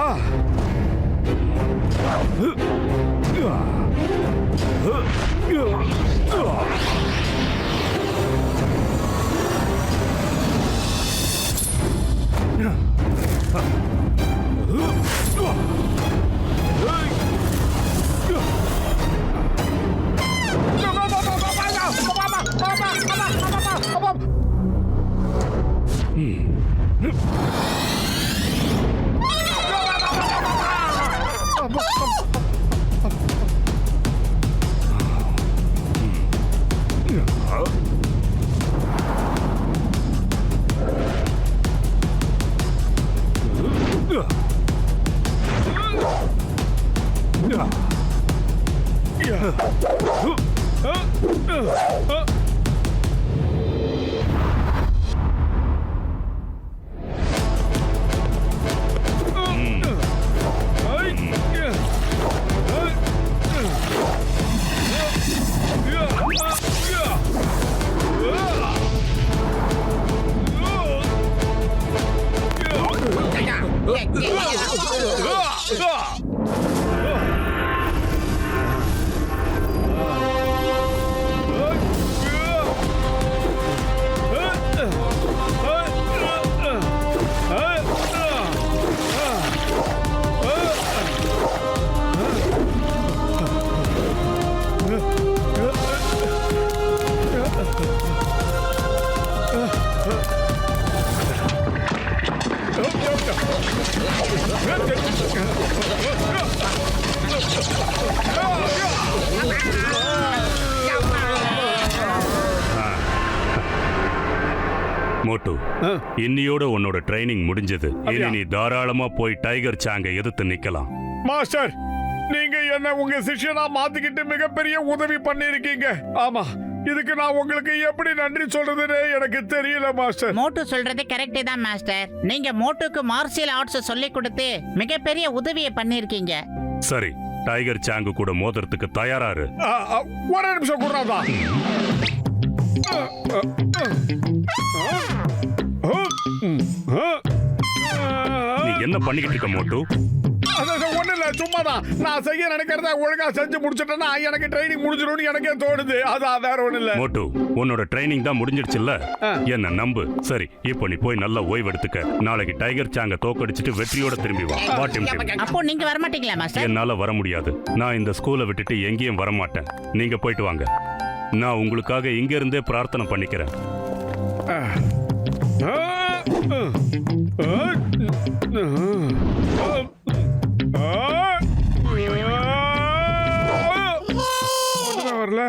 மோட்டு, இன்னியோட உன்னோட ட்ரைனிங் முடிஞ்சது. இனி நீ தாராளமா போய் டைகர் சாங்க எதிர்த்து நிக்கலாம். மாஸ்டர், நீங்க என்ன உங்க சிஷ்யனா மாத்திக்கிட்டு மிகப்பெரிய உதவி பண்ணிருக்கீங்க. ஆமா, இதுக்கு நான் உங்களுக்கு எப்படி நன்றி சொல்றதுன்னு எனக்கு தெரியல மாஸ்டர். மோட்டு சொல்றது கரெக்ட் தான் மாஸ்டர். நீங்க மோட்டுக்கு மார்ஷியல் ஆர்ட்ஸ் சொல்லி கொடுத்து மிகப்பெரிய உதவியை பண்ணிருக்கீங்க. சரி, டைகர் சாங்கு கூட மோதிரத்துக்கு தயாராரு. ஒரு நிமிஷம் கூடாதா? நீ என்ன பண்ணிக்கிட்டு இருக்க மோட்டு? ஒண்ணு இல்ல, சும்மாதான். நான் செய்ய நினைக்கிறத ஒழுங்கா செஞ்சு முடிச்சிட்டேன்னா எனக்கு ட்ரைனிங் முடிஞ்சிடும் எனக்கே தோணுது. அதான், வேற ஒண்ணு இல்ல. மோட்டு, உன்னோட ட்ரைனிங் தான் முடிஞ்சிடுச்சுல்ல? என்ன நம்பு. சரி, இப்போ நீ போய் நல்லா ஓய்வு எடுத்துக்க. நாளைக்கு டைகர் சாங்க தோக்கடிச்சிட்டு வெற்றியோட திரும்பி வா. அப்போ நீங்க வர மாட்டீங்களா மாஸ்டர்? என்னால வர முடியாது. நான் இந்த ஸ்கூலை விட்டுட்டு எங்கேயும் வர மாட்டேன். நீங்க போயிட்டு வாங்க. நான் உங்களுக்காக இங்க இருந்தே பிரார்த்தனை பண்ணிக்கிறேன். வரல.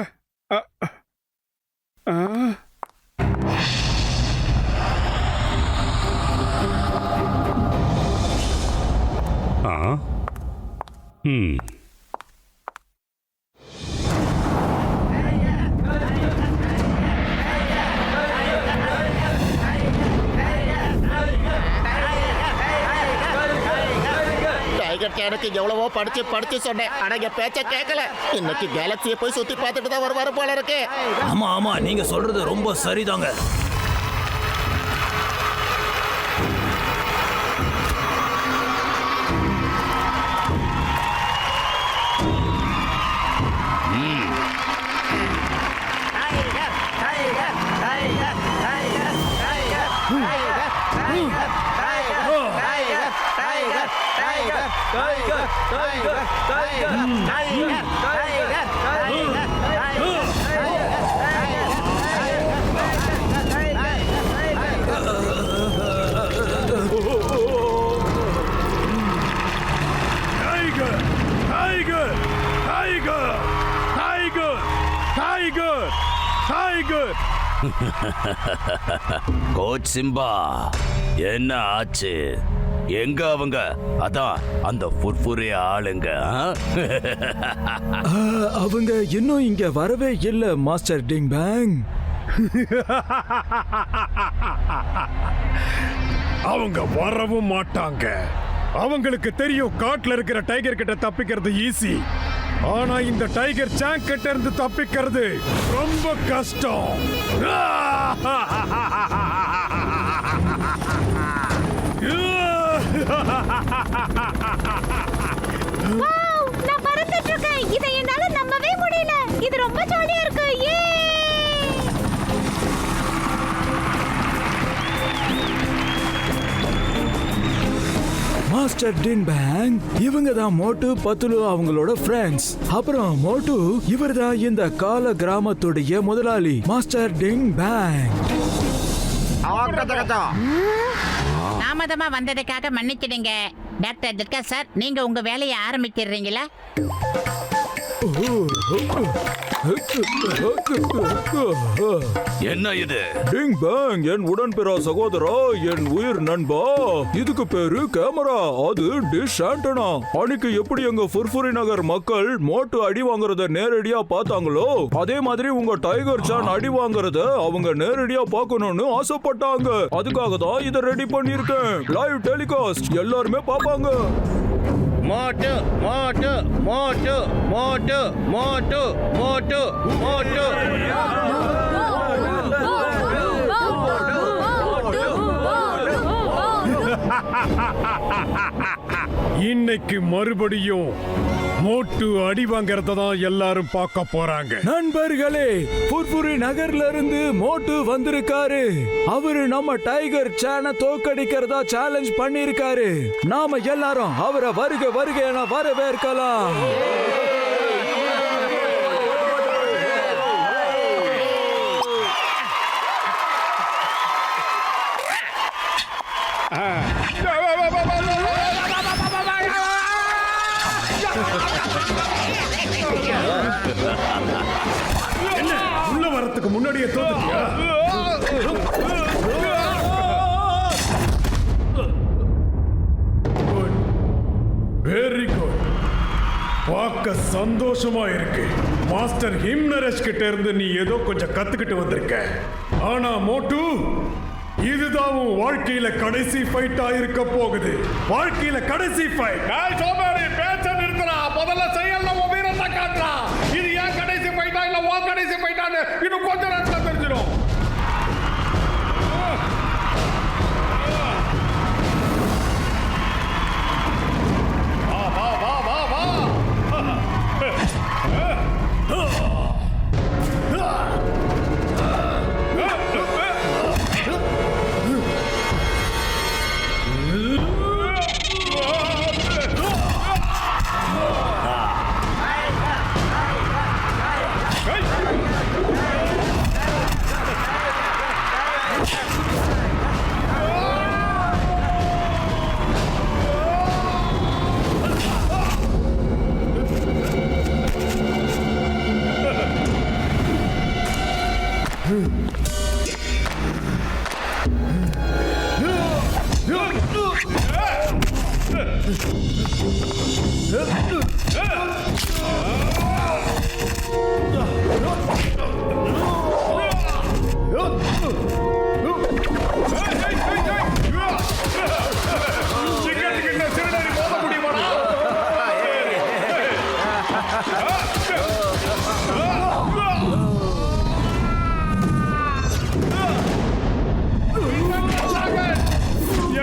எனக்கு எவ்வளவோ படிச்சு சொன்னேன். ஆனா என் பேச்ச கேட்கல. இன்னைக்கு கேலக்சியை போய் சுத்தி பார்த்துட்டு தான் வருவாரு போல இருக்கு. ஆமா, நீங்க சொல்றது ரொம்ப சரிதாங்க. டைகர். கோச் சிம்பா, என்ன ஆச்சு? எங்க அவங்க? அதான் அந்த ஃபுர்ஃபுரே ஆளுங்க. அவங்க இன்னும் இங்க வரவே இல்ல மாஸ்டர் டிங் பேங். அவங்க வரவும் மாட்டாங்க. அவங்களுக்கு தெரியும் காட்டுல இருக்கிற டைகர் கிட்ட தப்பிக்கிறது ஈஸி. ஆனா இந்த டைகர் சாங் கிட்ட இருந்து தப்பிக்கிறது ரொம்ப கஷ்டம். வாவ், நான் பறந்துட்டு இருக்கேன். இதை என்னால நம்பவே முடியல. இது ரொம்ப ஜாலியா இருக்கு. ஏ! மாஸ்டர் டின் பேங், இவங்க தான் மோட்டு பத்துலு அவங்களோட ஃப்ரெண்ட்ஸ். அப்புறம் மோட்டு இவர்தான் இந்த கால கிராமத்துடைய முதலாளி மாஸ்டர் டின் பேங். தாமதமா வந்ததுக்காக மன்னிச்சிடுங்க டாக்டர் துர்கா சார். நீங்க உங்க வேலையை ஆரம்பிச்சிடுறீங்களா? என்ன இது? டிங் பேங், என் உடன்பிறா சகோதரா, என் உயிர் நண்பா. இதுக்கு பேரு கேமரா, அது டிஷ் ஆண்டனா. அன்னைக்கு எப்படி எங்க ஃபுர்ஃபுரி நகர் மக்கள் மோட்டு அடி வாங்குறத நேரடியா பார்த்தாங்களோ, அதே மாதிரி உங்க டைகர் சான் அடி வாங்குறத அவங்க நேரடியா பார்க்கணும்னு ஆசைப்பட்டாங்க. அதுக்காக தான் இதை ரெடி பண்ணிருக்கேன். லைவ் டெலிகாஸ்ட் எல்லாருமே பார்ப்பாங்க. மோட்டு மோட்டு மோட்டு மோட்டு மோட்டு மோட்டு மோட்டு. இன்னைக்கு மறுபடியும் மோட்டு அடி வாங்கறத தான் எல்லாரும் பார்க்க போறாங்க. நண்பர்களே, ஃபுர்ஃபுரி நகர்ல இருந்து மோட்டு வந்திருக்காரு. அவரு நம்ம டைகர் சானை தோக்கடிக்கிறதா சேலஞ்ச் பண்ணிருக்காரு. நாம எல்லாரும் அவரை வருக வருக என வரவேற்கலாம். என்ன உள்ள வரதுக்கு முன்னாடியே தோத்துட்டியா? Very good. பார்க்க சந்தோஷமா இருக்கு. மாஸ்டர் ஹிம்னரேஷ் கிட்ட இருந்து நீ ஏதோ கொஞ்சம் கத்துக்கிட்டு வந்திருக்க. ஆனா மோட்டு, இதுதான் உன் வாழ்க்கையில கடைசி ஃபைட்டா இருக்க போகுது. வாழ்க்கையில கடைசி ஃபைட். சோமாரி பேச்ச நிறுத்துறா. முதல்ல செயல்ல உன் வீரத்தை காட்டுறா. இது ஏன் கடைசி ஃபைட்டா இல்ல உன் கடைசி ஃபைட்டான்னு இன்னும் கொஞ்ச நேரத்துல தெரிஞ்சிடும். வா வா வா வா.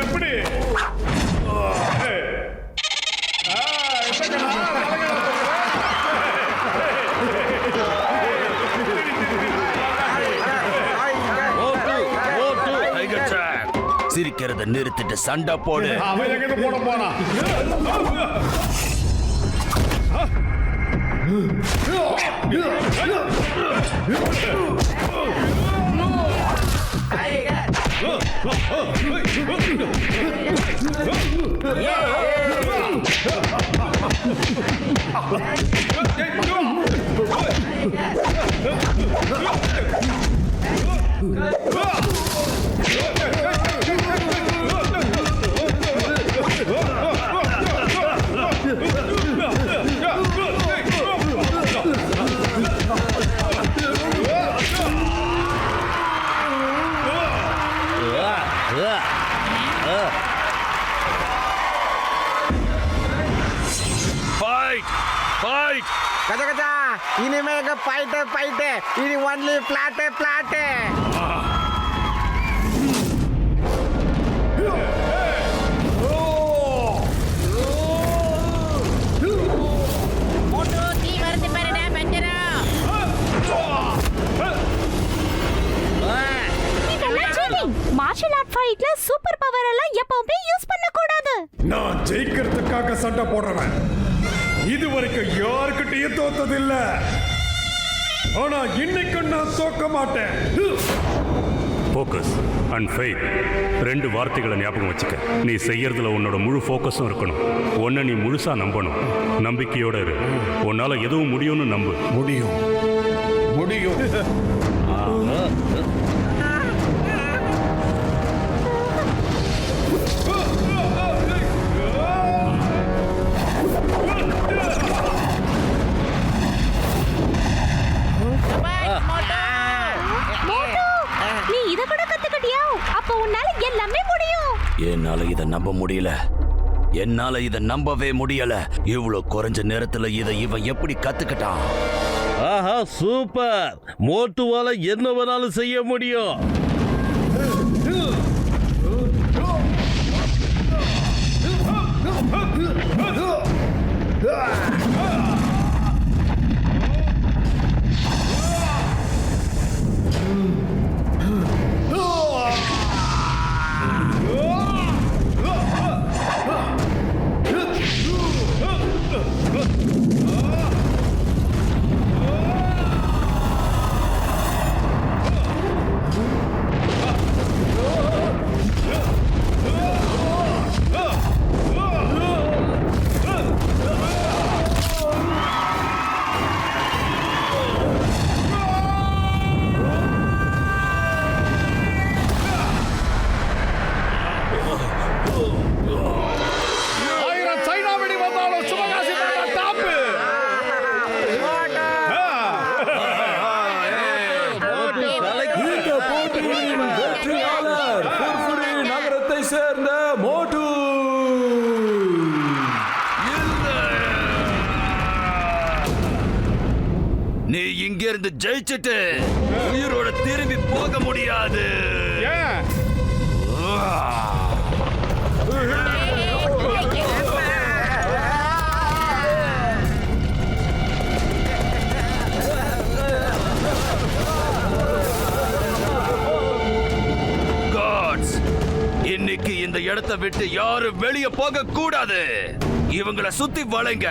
எப்படி சிரிக்கிறத நிறுத்திட்டு சண்டை போடு. அவன் எங்கிட்ட போட போனா. இனிமே ஃபைட்டு இது ஒன்லி பிளாட்டு மோட்டு தீ வருது பாருடா பஞ்சரம். இதெல்லாம் cheating. மார்ஷல் ஆர்ட் ஃபைட்ல சூப்பர் பவர் எல்லாம் எப்பவுமே யூஸ் பண்ண கூடாது. நான் ஜெயிக்கிறதுக்காக சண்டை போடுறவன் இது வரைக்கும் யாருக்கிட்டையும் தோத்ததில்ல. ஆனா இன்னைக்கு நான் தோக்க மாட்டேன். ஃபோக்கஸ் அண்ட் ஃபெய்த் 2 வார்த்தைகளை ஞாபகம் வச்சுக்க. நீ செய்யறதுல உன்னோட முழு ஃபோக்கஸும் இருக்கணும். உன்னை நீ முழுசா நம்பணும். நம்பிக்கையோட இரு. உன்னால எதுவும் முடியும்னு நம்பு. முடியும். மோட்டு, நீ இத கூட கத்துக்கிட்டியா? அப்ப உன்னால எல்லாமே முடியும். என்னால இதை நம்ப முடியல. என்னால இதை நம்பவே முடியல. இவ்வளவு குறைஞ்ச நேரத்துல இதை இவன் எப்படி கத்துக்கிட்டான்? ஆஹா சூப்பர். மோட்டுவால என்ன வேணாலும் செய்ய முடியும். சேர்ந்த மோட்டு. நீ இங்க இருந்து ஜெயிச்சிட்டு உயிரோட திரும்பி போக முடியாது. இன்னைக்கு இந்த இடத்தை விட்டு யாரும் வெளியே போக கூடாது. இவங்களை சுத்தி வளைங்க.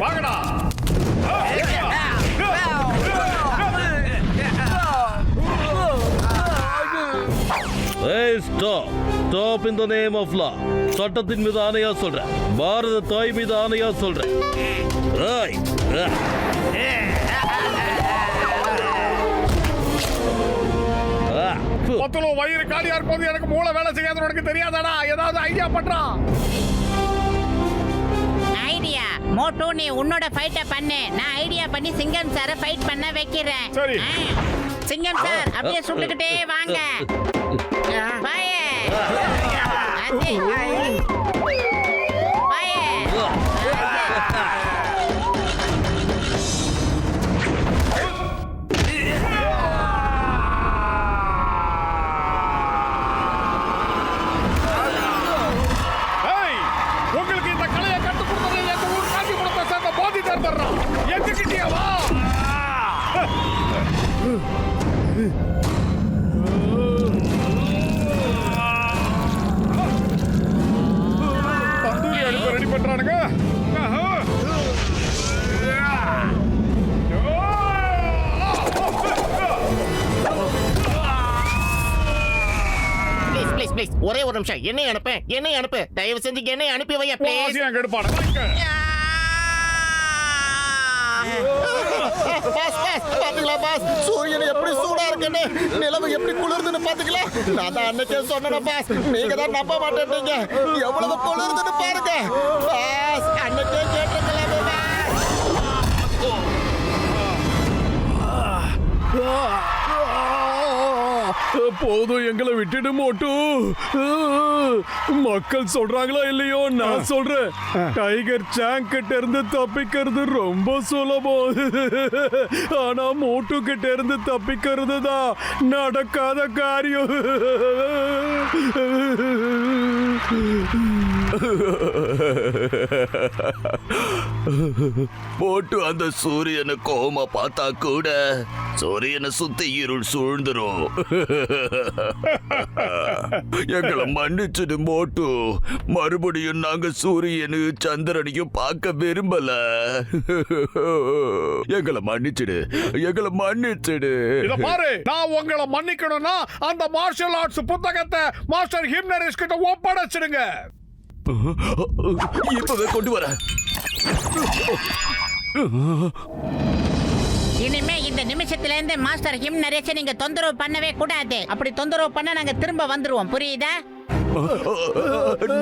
வாங்கடா. Stop in the name of law. சட்டத்தின் மீது ஆணையா சொல்றேன். பாரத தாய் மீது ஆணையா சொல்றேன். பத்துலோ வயிறு காலியா இருக்கும்போது எனக்கு மூளை வேலை செய்யாத உனக்கு தெரியாதாடா? ஏதாவது ஐடியா பண்றான். ஐடியா? மோட்டு நீ உன்னோட ஃபைட்ட பண்ணு. நான் ஐடியா பண்ணி சிங்கம் சாரை ஃபைட் பண்ண வைக்கிறேன். சரி. சிங்கம் சார் அப்படியே சுட்டுக்கிட்டே வாங்க. வாயே. உங்களுக்கு இந்த கலையை கற்றுக் கொடுத்தது எங்க ஊர் காட்சி கொடுத்த சேர்ந்த போதி தர்றான். எங்ககிட்டயா வா. தந்தூரி அடுப்பு ரெடி பண்றானுங்க. ப்ளீஸ் ஒரே ஒரு நிமிஷம். என்னை அனுப்பு தயவு செஞ்சு என்னை அனுப்பி வையா ப்ளீஸ். பாத்தீங்களா பாஸ், சூரியன் எப்படி சூடா இருக்குன்னு, நிலவு எப்படி குளிர்துன்னு பாத்தீங்களா? நான் தான் அன்னைக்கே சொன்னேன் பாஸ், நீங்க தான் நம்ப மாட்டேன்றீங்க. எவ்வளவு குளிர்துன்னு பாருங்க பாஸ். அன்னைக்கே கேட்டிருக்கலாமே பாஸ். போதும் எங்களை விட்டுடு மோட்டு. மக்கள் சொல்றாங்களோ இல்லையோ நான் சொல்றேன், டைகர் சாங் கிட்ட இருந்து தப்பிக்கிறது ரொம்ப சுலபம். ஆனா மோட்டு கிட்ட இருந்து தப்பிக்கிறது தான் நடக்காத காரியம். போட்டு அந்த சூரியனை கோமா பார்த்தா கூட சூரியனை சுத்தி இருள் சூழ்ந்துரும். எங்களை மன்னிச்சுடு மோட்டு. மறுபடியும் நாங்க சூரியனு சந்திரனையும் பார்க்க விரும்பல. எங்களை மன்னிச்சுடு, எங்களை மன்னிச்சுடு. இத பாரு, நான் உங்களை மன்னிக்கணும்னா அந்த மார்ஷல் ஆர்ட்ஸ் புத்தகத்தை மாஸ்டர் ஹிம் நரேஷ் கிட்ட ஒப்படைச்சிடுங்க. இப்பவே கொண்டு வர. இனிமே இந்த நிமிஷத்துல இருந்து மாஸ்டர் ஹிம் நரேஷ் நீங்க தொந்தரவு பண்ணவே கூடாது. அப்படி தொந்தரவு பண்ணா நாங்க திரும்ப வந்துருவோம், புரியுதா?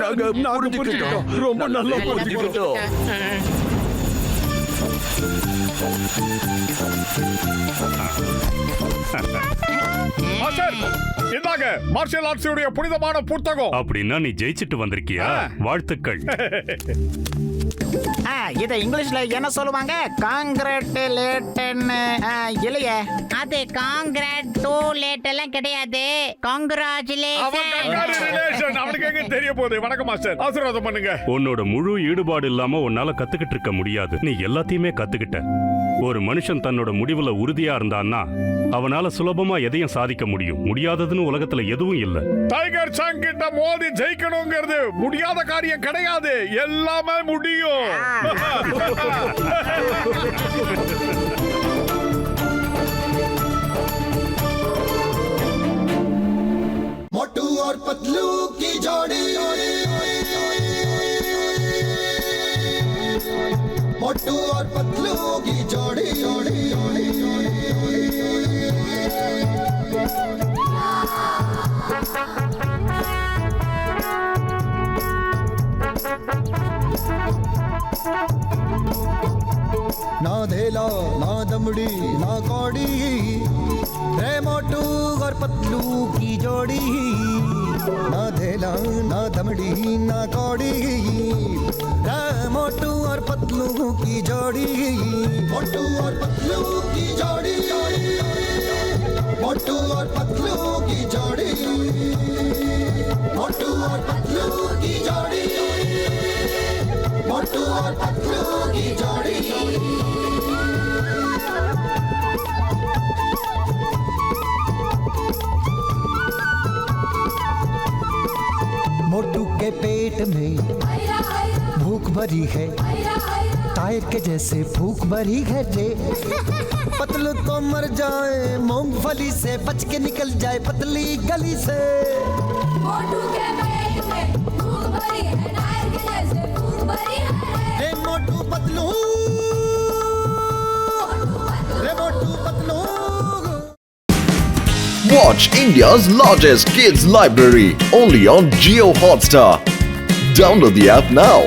நாங்க புரிஞ்சுக்கிட்டோம், ரொம்ப நல்லா புரிஞ்சுக்கிட்டோம். இந்தாங்க மார்ஷல் ஆர்ட்ஸ் உடைய புனிதமான புத்தகம். அப்படின்னா நீ ஜெயிச்சிட்டு வந்திருக்கியா? வாழ்த்துக்கள். இத இங்கிலீஷ்ல என்ன சொல்லுவாங்க? காங்கிராட்டுலேட்டன்னு இல்லையே. அது காங்கிராட்டுலேட் எல்லாம் கிடையாது, காங்கிராச்சுலேஷன். அவனுக்கு எங்க தெரிய போகுது? வணக்கம் மாஸ்டர், ஆசீர்வாதம் பண்ணுங்க. உன்னோட முழு ஈடுபாடு இல்லாம உன்னால கத்துக்கிட்டு இருக்க முடியாது. நீ எல்லாத்தையுமே கத்துக்கிட்ட. ஒரு மனுஷன் தன்னோட முடிவுல உறுதியா இருந்தான்னா அவனால சுலபமா எதையும் சாதிக்க முடியும். முடியாததுன்னு உலகத்துல எதுவும் இல்ல. டைகர் சாங் கிட்ட மோதி ஜெயிக்கணுங்கிறது முடியாத காரியம் கிடையாது, எல்லாமே முடியும். मोटू और पतलू की जोड़ी, मोटू और पतलू की जोड़ी, जोड़ी जोड़ी ना धेला ना दमड़ी ना कौड़ी, रे मोटू और पतलू की जोड़ी। ना धेला ना दमड़ी ना कौड़ी, रे मोटू और पतलू की जोड़ी। मोटू और पतलू की जोड़ी, मोटू और पतलू की जोड़ी, मोटू और पतलू की जोड़ी, मोटू और पतलू की जोड़ी। मोटू के पेट में भूख भरी है, टायर के जैसे भूख भरी है रे। पतलू तो मर जाए मूंगफली से, बच के निकल जाए पतली गली से। मोटू के पेट में भूख भरी है, टायर के जैसे भूख भरी है रे। मोटू पतलू, रे Motu Patlu. Watch India's largest kids library only on Jio Hotstar. Download the app now.